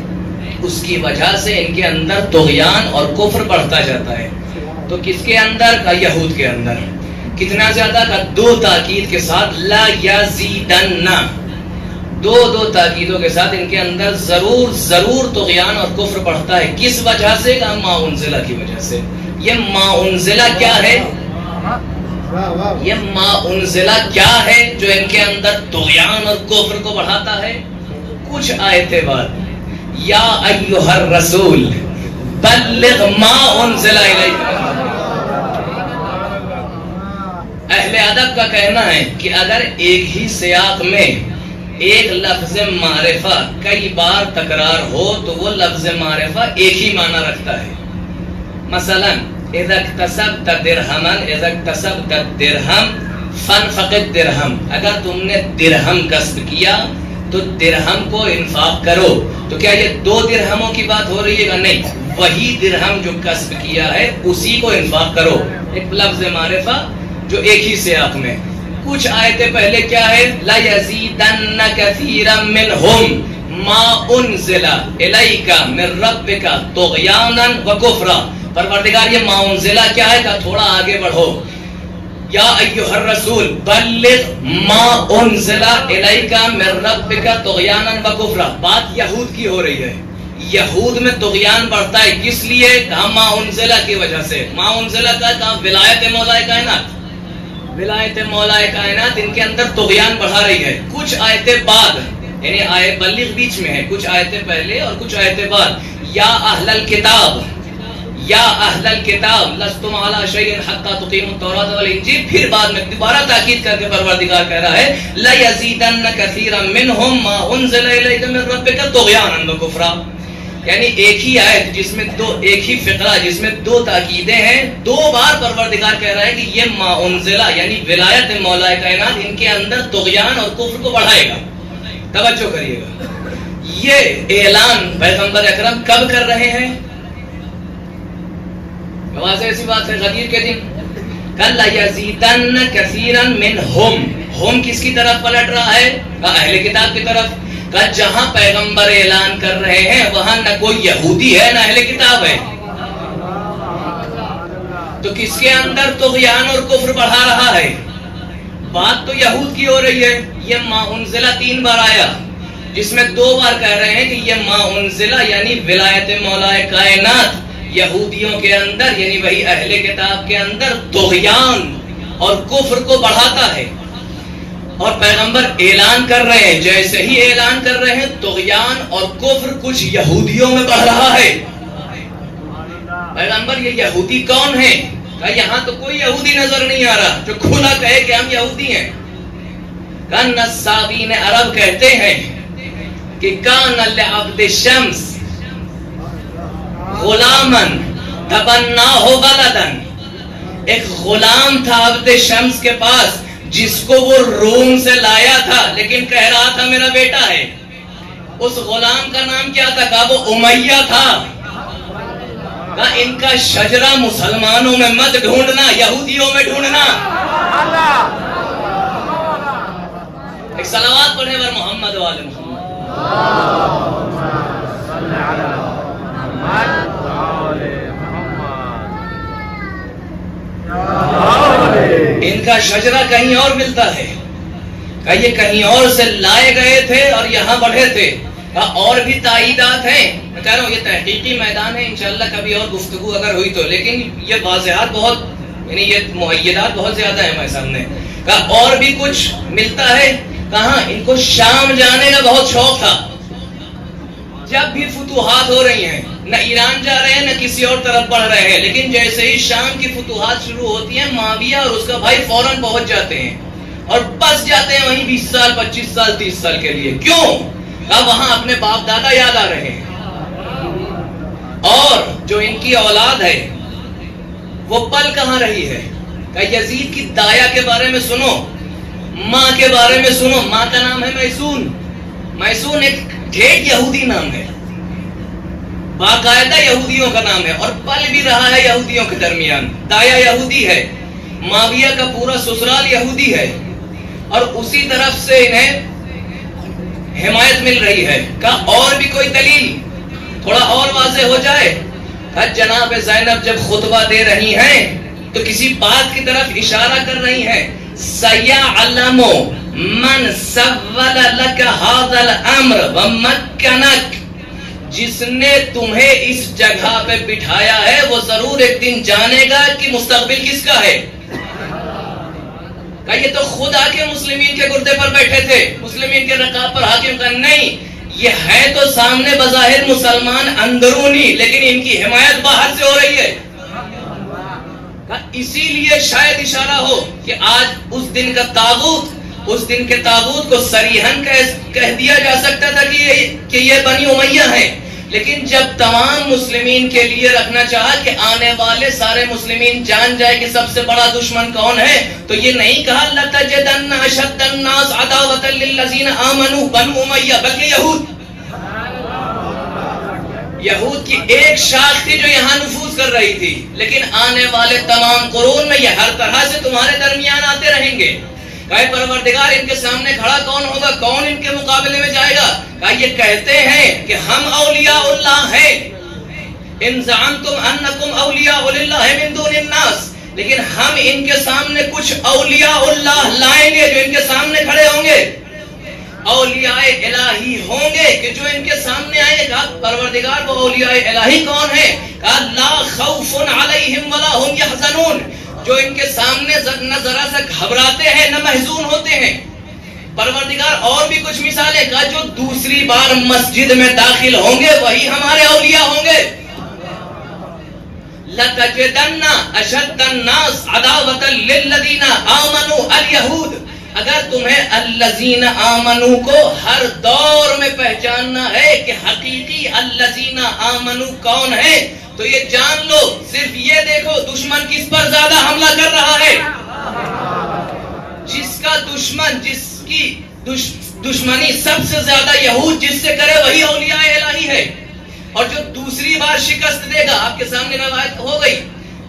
اس کی وجہ سے ان کے اندر طغیان اور کفر بڑھتا جاتا ہے۔ تو کس کے اندر؟ کا یہود کے اندر۔ کتنا زیادہ؟ کا دو تاکید کے ساتھ لا یزیدن، دو تاکیدوں کے ساتھ ان کے اندر ضرور طغیان اور کفر بڑھتا ہے۔ کس وجہ سے؟ کا ما انزلہ کی وجہ سے۔ یہ ما انزلہ کیا ہے؟ یہ ما انزلہ کیا ہے جو ان کے اندر طغیان اور کفر کو بڑھاتا ہے؟ کچھ آیتیں بعد یا ایھا الرسول بلغ ما انزل الیک۔ اہل ادب کا کہنا ہے کہ اگر ایک ہی سیاق میں ایک لفظ معرفہ کئی بار تکرار ہو تو وہ لفظ معرفہ ایک ہی معنی رکھتا ہے۔ مثلا اذا اکتسبت درہما، اذا اکتسبت درہم فانفق درہم، اگر تم نے درہم کسب کیا تو درہم کو انفاق کرو، تو کیا یہ دو درہموں کی بات ہو رہی ہے؟ نہیں، وہی درہم جو کسب کیا ہے اسی کو انفاق کرو، ایک لفظ معرفہ جو ایک ہی سیاق میں۔ کچھ آیتیں پہلے کیا ہے؟ لَيَزِيدَنَّ كَثِيرًا مِّنْهُمْ مَا أُنزِلَ إِلَيْكَ مِن رَّبِّكَ طُغْيَانًا وَكُفْرًا۔ پروردگار یہ ما انزلہ کیا ہے؟ کہ تھوڑا آگے بڑھو، یا ایھا الرسول بلغ ما انزل الیک من ربک طغیانا وکفرا۔ بات یہود کی ہو رہی ہے، یہود میں طغیان بڑھتا ہے، کس لیے؟ کہا ما انزلہ کی وجہ سے۔ ما انزلہ کا کہا ولایت مولا کائنات، ولایت مولا کائنات ان کے اندر طغیان بڑھا رہی ہے۔ کچھ آیتیں بعد، یعنی آیت بلغ بیچ میں ہے، کچھ آیتیں پہلے اور کچھ آیتیں بعد، یا اہل الکتاب، یا اہل الکتاب لستم علی شیء حتی تقیموا التوراۃ والانجیل، پھر بعد میں دوبارہ تاکید کر کے پروردگار کہہ رہا ہے لیزیدن کثیرا منہم ما انزل الیک من ربک طغیانا وکفرا۔ یعنی ایک ہی آیت جس میں ایک ہی فقرہ جس میں دو تاکیدیں ہیں، دو بار پروردگار کہہ رہا ہے کہ یہ ما انزلہ یعنی ولایت مولا کائنات ان کے اندر طغیان اور کفر کو بڑھائے گا۔ توجہ کریے گا، یہ اعلان پیغمبر اکرم کب کر رہے ہیں؟ واضح ایسی بات ہے، غدیر کے دن۔ کَلَّا يَزِيدَنَّ كَثِيرًا مِّنْهُمْ، ہم کس کی طرف پلٹ رہا ہے؟ اہل کتاب کی طرف۔ کہ جہاں پیغمبر اعلان کر رہے ہیں وہاں نہ کوئی یہودی ہے نہ اہل کتاب ہے، تو کس کے اندر طغیان اور کفر بڑھا رہا ہے؟ بات تو یہود کی ہو رہی ہے. یہ ما انزلہ 3 بار آیا، جس میں 2 بار کہہ رہے ہیں کہ یہ ما انزلہ یعنی ولایت مولا کائنات یہودیوں کے اندر یعنی وہی اہل کتاب کے اندر طغیان اور کفر کو بڑھاتا ہے. اور پیغمبر اعلان کر رہے ہیں، جیسے ہی اعلان کر رہے ہیں طغیان اور کفر کچھ یہودیوں میں بڑھ رہا ہے. پیغمبر یہ یہودی کون ہے؟ کہا یہاں تو کوئی یہودی نظر نہیں آ رہا جو کھلا کہے کہ ہم یہودی ہیں. کہا نصابین عرب کہتے ہیں کہ کان لعبد الشمس غلامن تبناہ ولدن. ایک غلام تھا عبد شمس کے پاس جس کو وہ روم سے لایا تھا، لیکن کہہ رہا تھا میرا بیٹا ہے. اس غلام کا نام کیا تھا؟ کہا وہ امیہ تھا. کہا ان کا شجرہ مسلمانوں میں مت ڈھونڈنا، یہودیوں میں ڈھونڈنا. ایک صلوات پڑھے ور محمد وآل محمد. ان کا شجرہ کہیں اور ملتا ہے. کہ یہ کہیں اور سے لائے گئے تھے اور یہاں بڑھے تھے. اور بھی تائیدات ہیں. میں کہہ رہا ہوں یہ تحقیقی میدان ہے، انشاءاللہ کبھی اور گفتگو اگر ہوئی تو، لیکن یہ واضحات بہت یعنی یہ معیدات بہت زیادہ ہیں ہمارے سامنے. کہا اور بھی کچھ ملتا ہے. کہاں؟ ان کو شام جانے کا بہت شوق تھا. جب بھی فتوحات ہو رہی ہیں، نہ ایران جا رہے ہیں نہ کسی اور طرف بڑھ رہے ہیں، لیکن جیسے ہی شام کی فتوحات شروع ہوتی ہیں معاویہ اور اس کا بھائی فوراً پہنچ جاتے ہیں اور بس جاتے ہیں وہیں 20 سال 25 سال 30 سال کے لیے. کیوں؟ اب وہاں اپنے باپ دادا یاد آ رہے ہیں. اور جو ان کی اولاد ہے وہ پل کہاں رہی ہے؟ کہ یزید کی دایا کے بارے میں سنو، ماں کے بارے میں سنو. ماں کا نام ہے میسون. میسون ایک ٹھیک یہودی نام ہے، باقاعدہ یہودیوں کا نام ہے، اور پل بھی رہا ہے یہودیوں کے درمیان. دایا یہودی ہے، معاویہ کا پورا سسرال یہودی ہے، اور اسی طرف سے انہیں حمایت مل رہی ہے. کہا اور بھی کوئی دلیل تھوڑا اور واضح ہو جائے. کہا جناب زینب جب خطبہ دے رہی ہیں تو کسی بات کی طرف اشارہ کر رہی ہیں. سَيَعْلَمُ مَنْ سَوَّلَ لَكَ هَذَا الْأَمْرَ وَمَكَّنَكَ. جس نے تمہیں اس جگہ پہ بٹھایا ہے وہ ضرور ایک دن جانے گا کہ مستقبل کس کا ہے. کہ یہ تو خود آ کے مسلمین کے گردے پر بیٹھے تھے، مسلمین کے رکاب پر حاکم. کا نہیں، یہ ہے تو سامنے بظاہر مسلمان اندرونی، لیکن ان کی حمایت باہر سے ہو رہی ہے. اسی لیے شاید اشارہ ہو کہ آج اس دن کا تابوت، اس دن کے تابوت کو صریحاً کہہ دیا جا سکتا تھا کہ یہ بنی امیہ ہیں، لیکن جب تمام مسلمین کے لیے رکھنا چاہا کہ آنے والے سارے مسلمین جان جائے کہ سب سے بڑا دشمن کون ہے، تو یہ نہیں کہا لَتَجِدَنَّ أَشَدَّ النَّاسِ عَدَاوَةً لِلَّذِينَ آمَنُوا بنو امیہ، بلکہ یہود کی ایک شاخ تھی جو یہاں نفوذ کر رہی تھی، لیکن آنے والے تمام قرون میں یہ ہر طرح سے تمہارے درمیان آتے رہیں گے. کہ پروردگار ان کے سامنے کھڑا کون ہوگا؟ کون ان کے مقابلے میں جائے گا؟ کہ یہ کہتے ہیں کہ ہم اولیاء اللہ ہیں. ان زعمتم انکم اولیاء للہ من دون الناس، لیکن ہم ان کے سامنے کچھ اولیاء اللہ لائیں گے جو ان کے سامنے کھڑے ہوں گے. اولیاء الہی ہوں گے کہ جو ان کے سامنے آئے گا. پروردگار وہ اولیاء الہی کون ہے؟ کہا لا خوف علیہم ولا هم یحزنون، جو ان کے سامنے نہ ذرا سا گھبراتے ہیں نہ محزون ہوتے ہیں. پروردگار اور بھی کچھ مثالیں. کہا جو دوسری بار مسجد میں داخل ہوں گے وہی ہمارے اولیاء ہوں گے. لَتَجِدَنَّ أَشَدَّ النَّاسِ عَدَاوَةً لِلَّذِينَ آمَنُوا الْيَهُودَ. اگر تمہیں الذین آمنو کو ہر دور میں پہچاننا ہے کہ حقیقی الذین آمنو کون ہے، تو یہ جان لو، صرف یہ دیکھو دشمن کس پر زیادہ حملہ کر رہا ہے. جس کا دشمن، جس کی دشمنی سب سے زیادہ یہود جس سے کرے وہی اولیاء الہی ہے. اور جو دوسری بار شکست دے گا، آپ کے سامنے روایت ہو گئی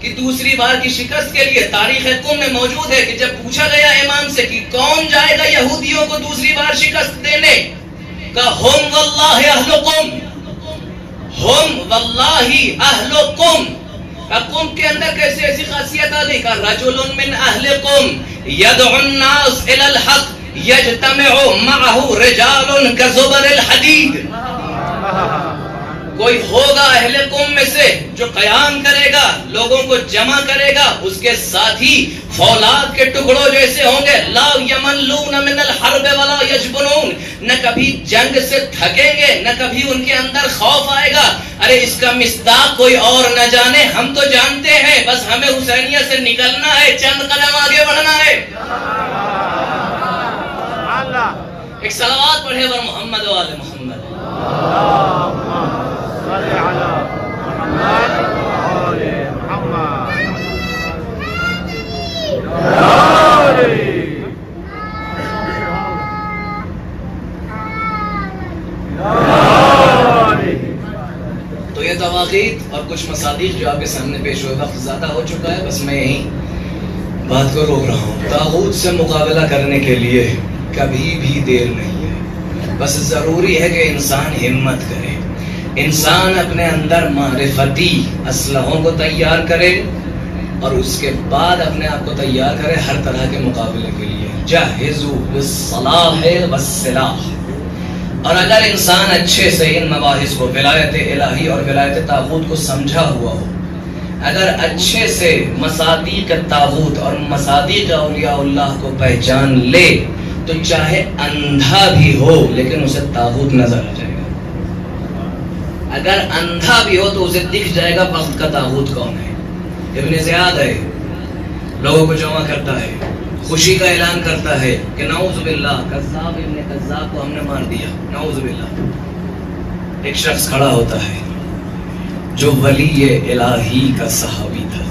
کہ دوسری بار کی شکست کے لیے تاریخ قوم میں موجود ہے کہ جب پوچھا گیا امام سے کہ کون جائے گا یہودیوں کو دوسری بار شکست دینے، کہا ہم واللہ اہلکم، ہم واللہ اہلکم. اب قوم کے اندر کیسے ایسی خاصیت آ گئی کہ رجل من اہل قوم یدعو الناس الی الحق یجتمع معه رجال کزبر الحدید. کوئی ہوگا اہل قوم میں سے جو قیام کرے گا، لوگوں کو جمع کرے گا، اس کے ساتھی فولاد کے ٹکڑوں جیسے ہوں گے. لا یملون من الحرب ولا یجبنون، نہ کبھی جنگ سے تھکیں گے، نہ کبھی ان کے اندر خوف آئے گا. ارے اس کا مصداق کوئی اور نہ جانے، ہم تو جانتے ہیں، بس ہمیں حسینیہ سے نکلنا ہے، چند قدم آگے بڑھنا ہے. ایک صلوات پڑھے ور محمد و آل محمد. تو یہ تواقیت اور کچھ مصادیق جو آپ کے سامنے پیش ہوئے، وقت زیادہ ہو چکا ہے، بس میں یہیں بات کو روک رہا ہوں. طاغوت سے مقابلہ کرنے کے لیے کبھی بھی دیر نہیں ہے، بس ضروری ہے کہ انسان ہمت کرے، انسان اپنے اندر معرفتی اسلحوں کو تیار کرے اور اس کے بعد اپنے آپ کو تیار کرے ہر طرح کے مقابلے کے لیے. جہزوا بالصلاح والسلاح. اور اگر انسان اچھے سے ان مباحث کو، ولایت الہی اور ولایت طاغوت کو سمجھا ہوا ہو، اگر اچھے سے مصادیق طاغوت اور مصادیق اولیاء اللہ کو پہچان لے، تو چاہے اندھا بھی ہو لیکن اسے طاغوت نظر آ جائے گا. اگر اندھا بھی ہو تو اسے دکھ جائے گا وقت کا طاغوت کون ہے. ابن زیاد ہے، لوگوں کو جمع کرتا ہے، خوشی کا اعلان کرتا ہے کہ نعوذ باللہ کذاب ابن کذاب کو ہم نے مار دیا، نعوذ باللہ. ایک شخص کھڑا ہوتا ہے جو ولی الہی کا صحابی تھا،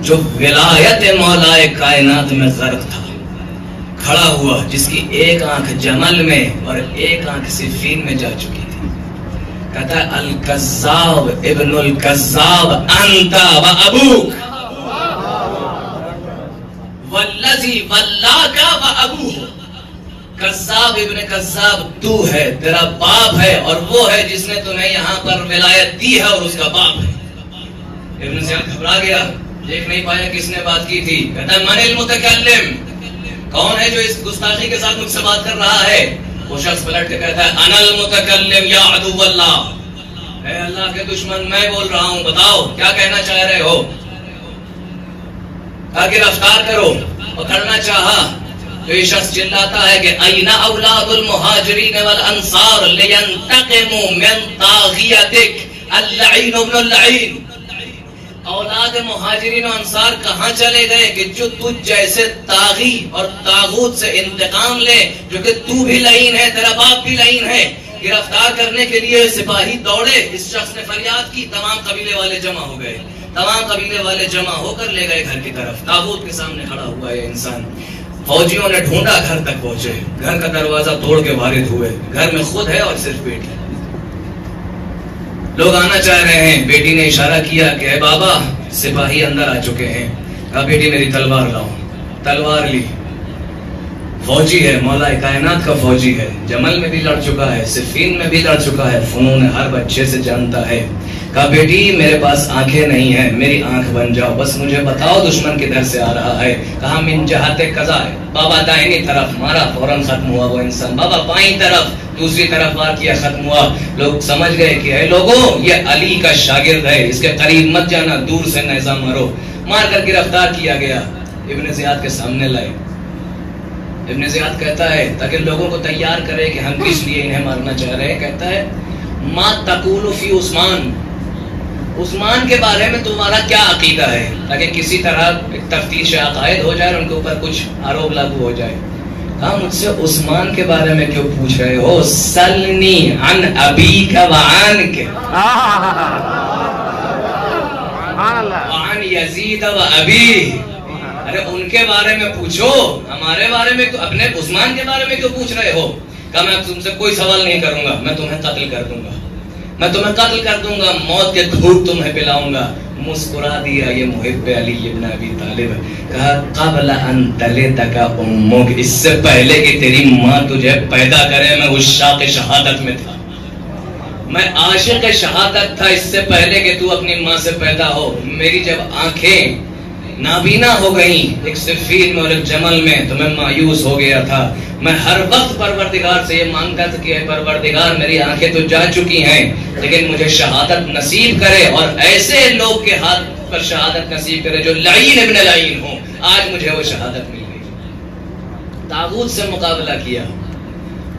جو ولایت مولا کائنات میں غرق تھا، کھڑا ہوا جس کی ایک آنکھ جمل میں اور ایک آنکھ صفین میں جا چکی تھی. کہتا ہے الکذاب ابن الکذاب انت و ابوک والذی ولاک و ابوہ. کذاب ابن کذاب تو ہے، تیرا باپ ہے، اور وہ ہے جس نے تمہیں یہاں پر ولایت دی ہے اور اس کا باپ ہے. ابن زیاد گھبرا گیا، دیکھ نہیں پایا کس نے بات کی تھی. کہتا ہے من المتکلم، کون ہے جو اس گستاخی کے ساتھ مجھ سے بات کر رہا ہے؟ وہ شخص پلٹ کے کہتا ہے انا المتکلم یا عدو اللہ، اے اللہ کے دشمن میں بول رہا ہوں، بتاؤ کیا کہنا چاہ رہے ہو. کہا گرفتار کرو. پکڑنا چاہا تو یہ شخص چلاتا ہے کہ اینا اولاد المہاجرین والانصار لینتقموا من طاغیتک اللعین ابن اللعین. اولاد مہاجرین و انصار کہاں چلے گئے کہ جو تجھ جیسے طاغی اور طاغوت سے انتقام لے، جو کہ تو بھی لعین ہے، تیرا باپ بھی لعین ہے. گرفتار کرنے کے لیے سپاہی دوڑے، اس شخص نے فریاد کی، تمام قبیلے والے جمع ہو گئے، تمام قبیلے والے جمع ہو کر لے گئے گھر کی طرف. طاغوت کے سامنے کھڑا ہوا ہے انسان. فوجیوں نے ڈھونڈا، گھر تک پہنچے، گھر کا دروازہ توڑ کے وارد ہوئے. گھر میں خود ہے اور صرف بیٹی. لوگ آنا چاہ رہے ہیں. بیٹی نے اشارہ کیا کہ اے بابا سپاہی اندر آ چکے ہیں. کہا بیٹی میری تلوار لاؤ. تلوار لی. فوجی ہے، مولا کائنات کا فوجی ہے، جمل میں بھی لڑ چکا ہے، صفین میں بھی لڑ چکا ہے، فنون حرب اچھے سے جانتا ہے. کہا بیٹی میرے پاس آنکھیں نہیں ہیں، میری آنکھ بن جاؤ، بس مجھے بتاؤ دشمن کدھر سے آ رہا ہے. کہا من جہت قضا ہے. بابا دائنی طرف مارا، فوراً ختم ہوا وہ انسان. بابا بائیں طرف، دوسری طرف وار کیا، ختم ہوا. لوگ سمجھ گئے کہ اے لوگوں یہ علی کا شاگرد ہے، اس کے قریب مت جانا، دور سے نیزہ مارو. مار کر گرفتار کیا گیا، ابن زیاد کے سامنے لائے. ابن زیاد کہتا ہے تاکہ لوگوں کو تیار کرے کہ ہم کس لیے انہیں مارنا چاہ رہے ہیں، کہتا ہے ما تقول فی عثمان، عثمان کے بارے میں تمہارا کیا عقیدہ ہے، تاکہ کسی طرح تفتیش عقائد ہو جائے اور ان کے اوپر کچھ آروپ لاگو ہو جائے. کہا مجھ سے عثمان کے بارے میں کیوں پوچھ رہے ہو؟ سلنی عن ابیک وعنک وعن یزید و ابی. ارے ان کے بارے میں پوچھو، ہمارے بارے میں اپنے عثمان کے بارے میں کیوں پوچھ رہے ہو؟ کہا میں تم سے کوئی سوال نہیں کروں گا، میں تمہیں قتل کر دوں گا، میں تمہیں قتل کر دوں گا، موت کے گھونٹ تمہیں پلاؤں گا. مسکرا دیا یہ محب علی ابن ابی طالب. کہا قبل ان تلدک امک، اس سے پہلے کہ تیری ماں تجھے پیدا کرے میں عشاق شہادت میں تھا. میں عاشق شہادت تھا اس سے پہلے کہ تو اپنی ماں سے پیدا ہو. میری جب آنکھیں نابینا ہو گئیں ایک صفین میں اور ایک جمل میں تو میں مایوس ہو گیا تھا. میں ہر وقت پروردگار سے یہ مانگتا تھا کہ اے پروردگار میری آنکھیں تو جا چکی ہیں لیکن مجھے شہادت نصیب کرے اور ایسے لوگ کے ہاتھ پر شہادت نصیب کرے جو لعین ابن لعین ہوں. آج مجھے وہ شہادت مل گئی. طاغوت سے مقابلہ کیا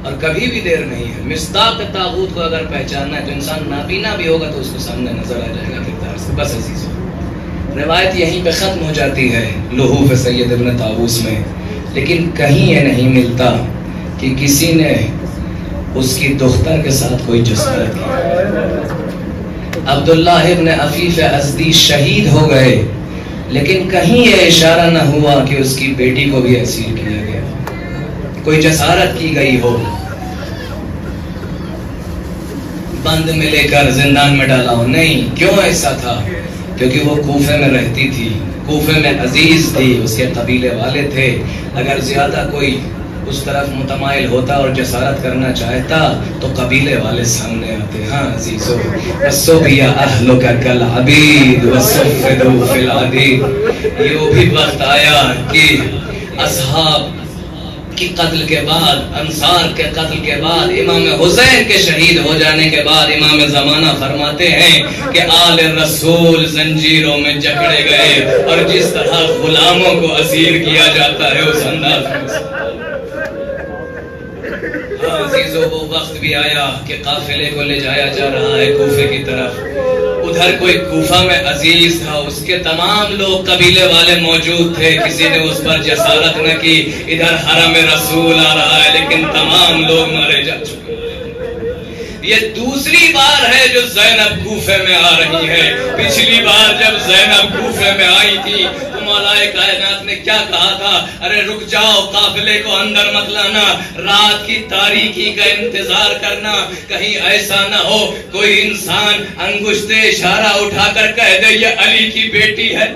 اور کبھی بھی دیر نہیں ہے. مصداق طاغوت کو اگر پہچاننا ہے تو انسان نابینا بھی ہوگا تو اس کو سامنے نظر آ جائے گا کردار سے. بس عزیزو روایت یہیں پہ ختم ہو جاتی ہے لحوف سید ابن طاووس میں. لیکن کہیں یہ نہیں ملتا کہ کسی نے اس کی دختر کے ساتھ کوئی جسارت کی. عبداللہ ابن عفیف ازدی شہید ہو گئے لیکن کہیں یہ اشارہ نہ ہوا کہ اس کی بیٹی کو بھی اسیر کیا گیا, کوئی جسارت کی گئی ہو, بند میں لے کر زندان میں ڈالا ہو. نہیں. کیوں ایسا تھا؟ کیونکہ وہ کوفے میں رہتی تھی, کوفے میں عزیز تھی, اس کے قبیلے والے تھے. اگر زیادہ کوئی اس طرف متمائل ہوتا اور جسارت کرنا چاہتا تو قبیلے والے سامنے آتے. ہاں عزیزو وَصُبِيَ أَهْلُكَ كَالْعَبِيدُ وَصُفِّدُوا فِي الْعَدِيدِ. یہ بھی وقت آیا کہ اصحاب کی قتل کے بعد, انصار کے قتل کے بعد, امام حسین کے شہید ہو جانے کے بعد امام زمانہ فرماتے ہیں کہ آل رسول زنجیروں میں جکڑے گئے اور جس طرح غلاموں کو اسیر کیا جاتا ہے اس انداز میں. عزیزو وہ وقت بھی آیا کہ قافلے کو لے جایا جا رہا ہے کوفے کی طرف. ادھر کوئی کوفہ میں عزیز تھا, اس کے تمام لوگ قبیلے والے موجود تھے, کسی نے اس پر جسارت نہ کی. ادھر حرم رسول آ رہا ہے لیکن تمام لوگ مارے جا چکے. یہ دوسری بار ہے جو زینب کوفے میں آ رہی ہے. پچھلی بار جب زینب کوفے میں آئی تھی تو مولا کائنات نے کیا کہا تھا؟ ارے رک جاؤ, قافلے کو اندر مت لانا, رات کی تاریکی کا انتظار کرنا, کہیں ایسا نہ ہو کوئی انسان انگشت اشارہ اٹھا کر کہہ دے یہ علی کی بیٹی ہے.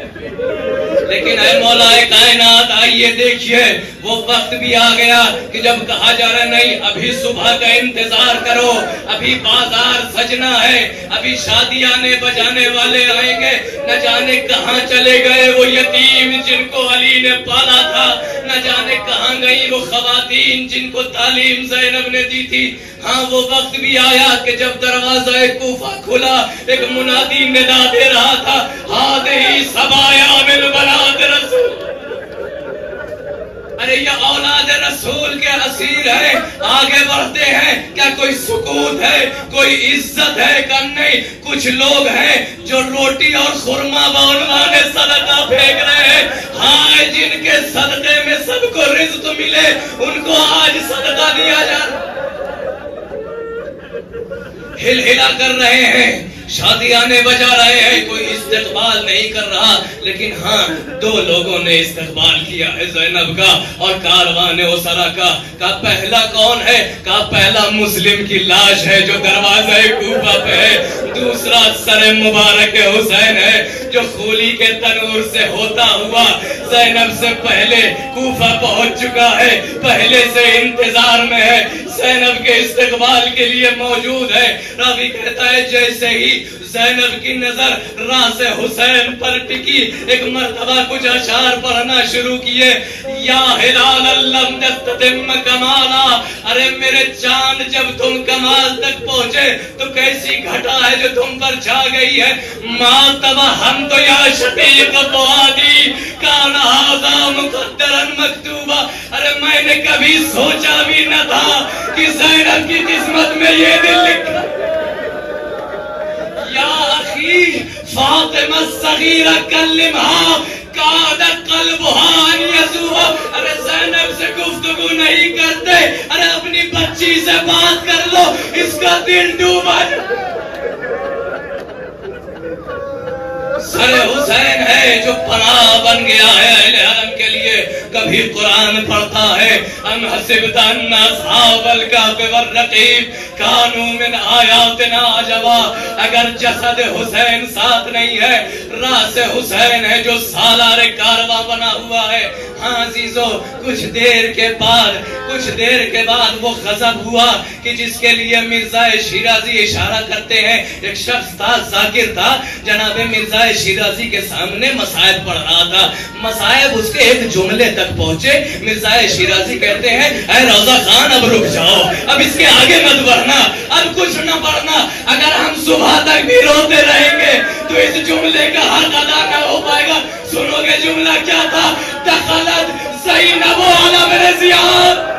لیکن اے مولا کائنات آئیے دیکھیے وہ وقت بھی آ گیا کہ جب کہا جا رہا نہیں ابھی صبح کا انتظار کرو, ابھی بازار سجنا ہے, ابھی شادی آنے بجانے والے آئیں گے, نہ جانے کہاں چلے گئے وہ یتیم جن کو علی نے پالا تھا, نہ جانے کہاں گئی وہ خواتین جن کو تعلیم زینب نے دی تھی. ہاں وہ وقت بھی آیا کہ جب دروازہ کوفہ کھلا ایک منادی ندا دے رہا تھا ہادی سبایا من بنات رسول. ارے یہ اولاد رسول کے اسیر ہیں, آگے بڑھتے ہیں. کیا کوئی سکوت ہے, کوئی عزت ہے؟ کہ نہیں. کچھ لوگ ہیں جو روٹی اور خرما بعنوان صدقہ پھینک رہے ہیں. ہاں جن کے صدقے میں سب کو رزق ملے ان کو آج صدقہ دیا جا رہا, ہل ہلا کر رہے ہیں, شادیانے بجا رہے ہیں, کوئی استقبال نہیں کر رہا. لیکن ہاں دو لوگوں نے استقبال کیا ہے زینب کا اور کاروان اسرا کا. پہلا کون ہے؟ پہلا مسلم کی لاش ہے جو دروازہ کوفہ پہ ہے. دوسرا سر مبارک حسین ہے جو خولی کے تنور سے ہوتا ہوا زینب سے پہلے کوفہ پہنچ چکا ہے, پہلے سے انتظار میں ہے, زینب کے استقبال کے لیے موجود ہے. راوی کہتا ہے جیسے ہی زینب کی نظر راز حسین پر ٹکی ایک مرتبہ کچھ اشعار پڑھنا شروع کیے. یا ہلال لم تتم کمالا, ارے میرے چاند جب تم کمال تک پہنچے تو کیسی گھٹا ہے جو تم پر چھا گئی ہے. ما توہم تو یا شقیق فؤادی کان ھذا مقدرا مکتوبا, ارے میں نے کبھی سوچا بھی نہ تھا کہ زینب کی قسمت میں یہ دل لکھا. یا اخی فاطمہ الصغیرہ کلمہا کاد قلبها ان یذوبا, ارے زینب سے گفتگو نہیں کرتے, ارے اپنی بچی سے بات کر لو, اس کا دل ڈوبا. سر حسین ہے جو پناہ بن گیا ہے اہل حرم کے لیے. کبھی قرآن پڑھتا ہے ام حسبت ان اصحاب الکہف والرقیم کانو من آیاتنا عجبا. اگر جسد حسین ساتھ نہیں ہے، راس حسین ہے جو سالار کارواں بنا ہوا ہے. ہاں عزیزو، کچھ دیر کے بعد وہ غضب ہوا کہ جس کے لیے مرزا شیرازی اشارہ کرتے ہیں. ایک شخص تھا، ذاکر تھا، جناب مرزا شیرازی کے سامنے مسائب پڑھ رہا تھا. مسائب اس کے ایک جملے تک پہنچے. مرزا شیرازی کہتے ہیں اے روضہ خان اب رک جاؤ، اب اس کے آگے مت بڑھنا، اب کچھ نہ پڑھنا. اگر ہم صبح تک بھی روتے رہیں گے تو اس جملے کا حق ادا نہ ہو پائے گا. سنو گے جملہ کیا تھا؟ دخلت زینب علی بن زیاد.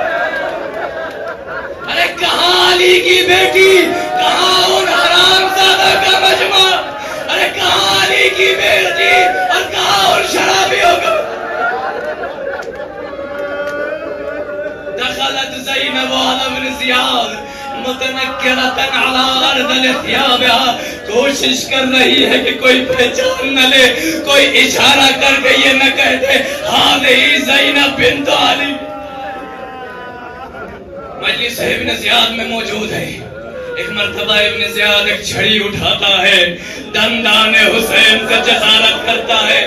ارے کہاں علی کی بیٹی، کہاں ان حرام زادہ کا مجمع، ارے کہاں علی کی بیٹی اور کہاں ان شرابیوں کا. دخلت زینب علی بن زیاد متنکرتن علی ارض الثیابها. کوشش کر رہی ہے کہ کوئی پہچان نہ لے، کوئی اشارہ کر کے یہ نہ کہہ دے ہذہ زینب بنت علی. مجلس ابن زیاد میں موجود ہے. ایک مرتبہ ابن زیاد ایک چھڑی اٹھاتا ہے، دندان حسین سے جسارت کرتا ہے.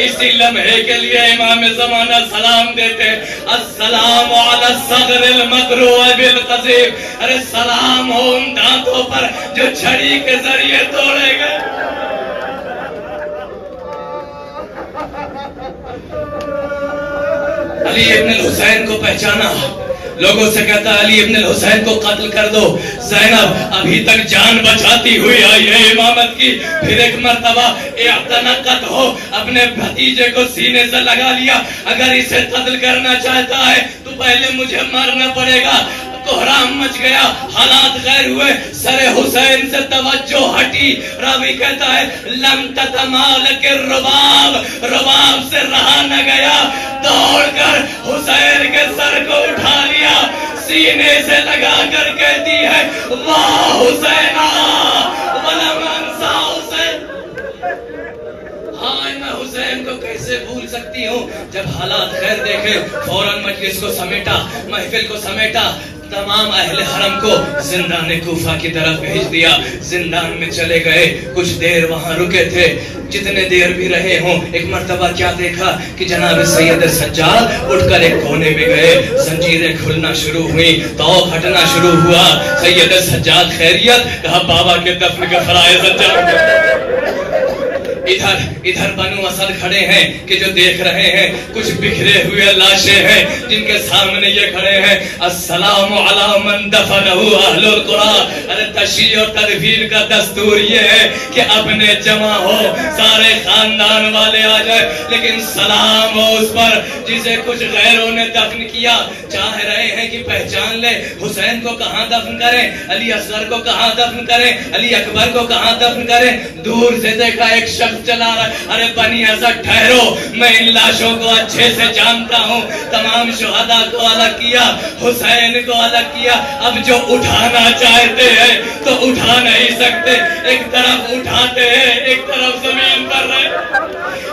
اسی لمحے کے لیے امام زمانہ سلام دیتے، السلام علی الصغر المقروع بالقذیب. ارے سلام ہو ان دانتوں پر جو چھڑی کے ذریعے توڑے گئے. علی ابن الحسین کو پہچانا، لوگوں سے کہتا ہے علی ابن الحسین کو قتل کر دو. زینب ابھی تک جان بچاتی ہوئی آئی ہے امامت کی. پھر ایک مرتبہ اعتنقت ہو، اپنے بھتیجے کو سینے سے لگا لیا. اگر اسے قتل کرنا چاہتا ہے تو پہلے مجھے مرنا پڑے گا. کوہرام مچ گیا، حالات غیر ہوئے، سر حسین سے توجہ ہٹی. راوی کہتا ہے لم تتمالک الرباب، رباب سے رہا نہ گیا، دوڑ کر حسین کے سر کو اٹھا لیا، سینے سے لگا کر کہتی ہے واہ حسینہ ولم انسا حسین. ہاں میں حسین کو کیسے بھول سکتی ہوں. جب حالات خیر دیکھے فوراً مجلس کو سمیٹا، محفل کو سمیٹا، تمام اہل حرم کو زندان کوفہ کی طرف بھیج دیا. زندان میں چلے گئے، کچھ دیر وہاں رکے تھے. جتنے دیر بھی رہے ہوں، ایک مرتبہ کیا دیکھا کہ جناب سید سجاد اٹھ کر ایک کونے میں گئے. زنجیریں کھلنا شروع ہوئی، طوق ہٹنا شروع ہوا. سید سجاد خیریت؟ کہا بابا کے دفن کے فرائض انجام دو. ادھر بنو اسد کھڑے ہیں کہ جو دیکھ رہے ہیں کچھ بکھرے ہوئے لاشیں ہیں جن کے سامنے یہ کھڑے ہیں. السلام علی من دفنہ اہل القرآن. ارے تشیع اور تدفین کا دستور یہ ہے کہ اپنے جمع ہو، سارے خاندان والے آ جائے، لیکن سلام ہو اس پر جسے کچھ غیروں نے دفن کیا. چاہ رہے ہیں کہ پہچان لے حسین کو کہاں دفن کریں، علی اصغر کو کہاں دفن کریں، علی اکبر کو کہاں دفن کریں. دور سے دیکھا ایک شخص چلا رہا. ارے بنی اسد ٹھہرو، میں ان لاشوں کو اچھے سے جانتا ہوں. تمام شہداء کو الگ کیا، حسین کو الگ کیا. اب جو اٹھانا چاہتے ہیں تو اٹھا نہیں سکتے. ایک طرف اٹھاتے ہیں، ایک طرف زمین پر رہے.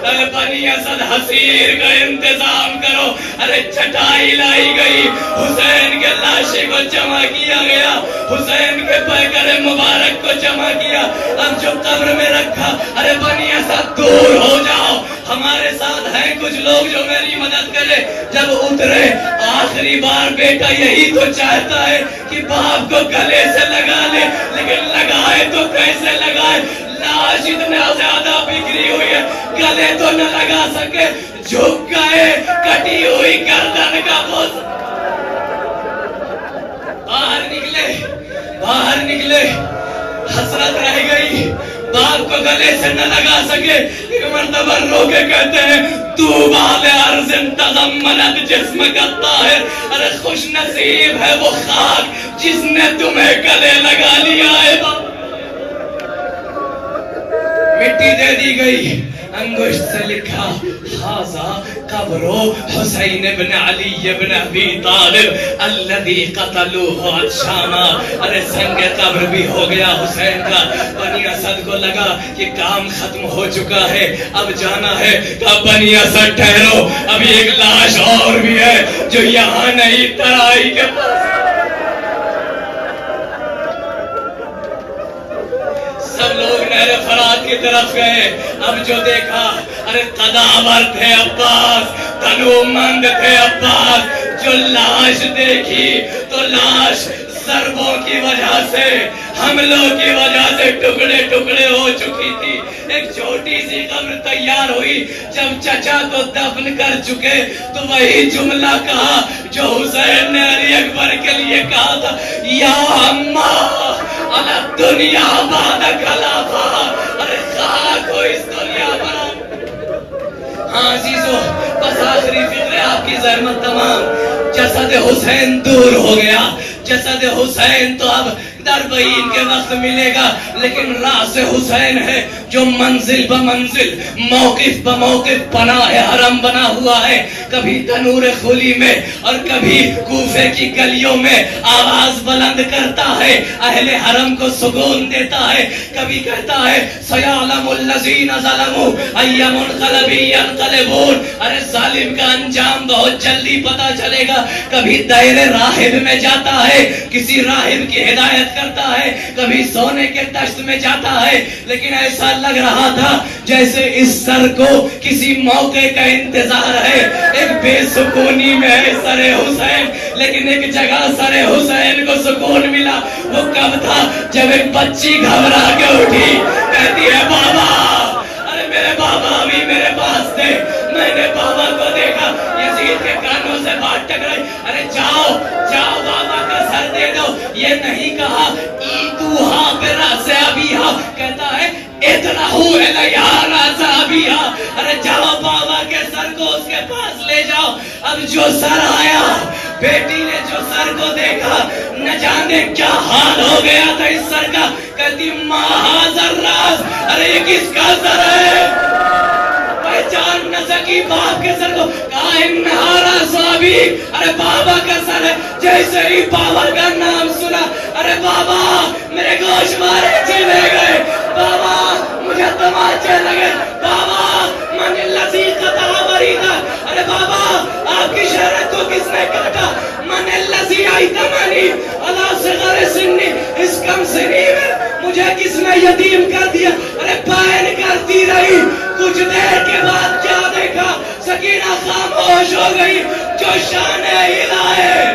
ارے بنی اسد حسیر کا انتظام کرو. ارے چٹائی لائی گئی، حسین کے لاشے کو جمع کیا گیا، حسین کے پیکر مبارک کو جمع کیا. اب جو قبر میں رکھا. ارے بنی اسد دور ہو جاؤ، ہمارے ساتھ ہیں کچھ لوگ جو میری مدد کرے. جب اترے آخری بار بیٹا یہی تو چاہتا ہے کہ باپ کو گلے سے لگا لے، لیکن لگائے تو کیسے لگائے؟ لاش اتنا زیادہ بکھری ہوئی ہے، گلے تو نہ لگا سکے. جھک گئے، کٹی ہوئی گردن کا بوجھ. باہر نکلے، حسرت رہ گئی، باپ کو گلے سے نہ لگا سکے. ایک مرتبہ رو کے کہتے ہیں طوبیٰ لأرض تضمنت جسمک الطاہر. ارے خوش نصیب ہے وہ خاک جس نے تمہیں گلے لگا لیا ہے. مٹی دے دی گئی، انگشت سے لکھا ھذا قبر حسین بن علی بن ابی طالب الذی قتلوہ عطشانا. ارے سنگ قبر بھی ہو گیا حسین کا. بنی اسد کو لگا کہ کام ختم ہو چکا ہے، اب جانا ہے. کہا بنی اسد ٹھہرو، ابھی ایک لاش اور بھی ہے جو یہاں نہیں، ترائی کے پاس. سب لوگ نہر فرات کی طرف گئے. اب جو دیکھا ارے قداور تھے عباس, تنومند تھے عباس. جو لاش دیکھی تو لاش ضربوں کی وجہ سے, حملوں کی وجہ سے ٹکڑے ٹکڑے ہو چکی تھی. ایک چھوٹی سی قبر تیار ہوئی. جب چچا کو دفن کر چکے تو وہی جملہ کہا جو حسین نے علی اکبر کے لیے کہا تھا, یا اماں علی دنیا بعد خلافہ. ارے خاک ہو اس دنیا پر. ہاں عزیزو, بس آخری فکر آپ کی زحمت تمام. جسد حسین دور ہو گیا. جسد حسین تو اب دربعین کے وقت ملے گا, لیکن راز حسین ہے جو منزل بمنزل, موقف بموقف پناہ حرم بنا ہوا ہے. کبھی تنور خلی میں اور کبھی کوفے کی گلیوں میں آواز بلند کرتا ہے, اہل حرم کو سکون دیتا ہے. کبھی کہتا ہے سیعلم الذین ظلموا ای منقلب ینقلبون. ارے ظالم کا انجام بہت جلدی پتا چلے گا. کبھی دائر راہب میں جاتا ہے, کسی راہب کی ہدایت کرتا ہے. کبھی سونے کے دشت میں جاتا ہے. لیکن ایسا لگ رہا تھا جیسے اس سر کو کسی موقع کا انتظار ہے. ایک بے سکونی میں ہے سر حسین, لیکن ایک جگہ سر حسین کو سکون ملا. وہ کب تھا جب ایک بچی گھبرا کے اٹھی, کہتی ہے بابا. ارے میرے بابا ابھی میرے پاس تھے, میں نے بابا کو دیکھا, یزید کے کانوں سے بات ٹکرائی. ارے جاؤ جاؤ بابا کا سر دے دو. یہ نہیں کہا ایتوہا برأس ابیہا, کہتا ہے اطرحوا الیہا رأس ابیہا. ارے جاؤ بابا کے سر کو اس کے پاس لے جاؤ. اب جو سر آیا, بیٹی نے جو سر کو دیکھا, نہ جانے کیا حال ہو گیا تھا اس سر کا. کہتی ما ھذا الراس, ارے یہ کس کا سر ہے؟ پہچان نہ سکی باپ کے سر کو. کہا انہا راس ابی, ارے بابا کا سر ہے. جیسے ہی بابا کا نام سنا, ارے بابا میرے گوشت مارے چلے گئے. بابا مجھے تماچے لگے. بابا من الذی قطع وریدا, ارے بابا آپ کی شہرت کو کس نے کاٹا؟ من الذی ایتمنی علی صغر سنی, اس کم سنی میں مجھے کس نے یتیم کر دیا؟ ارے بہن کرتی رہی. کچھ دیر کے بعد کیا دیکھا, سکینہ خاموش ہو گئی. جو شان ہلا ہے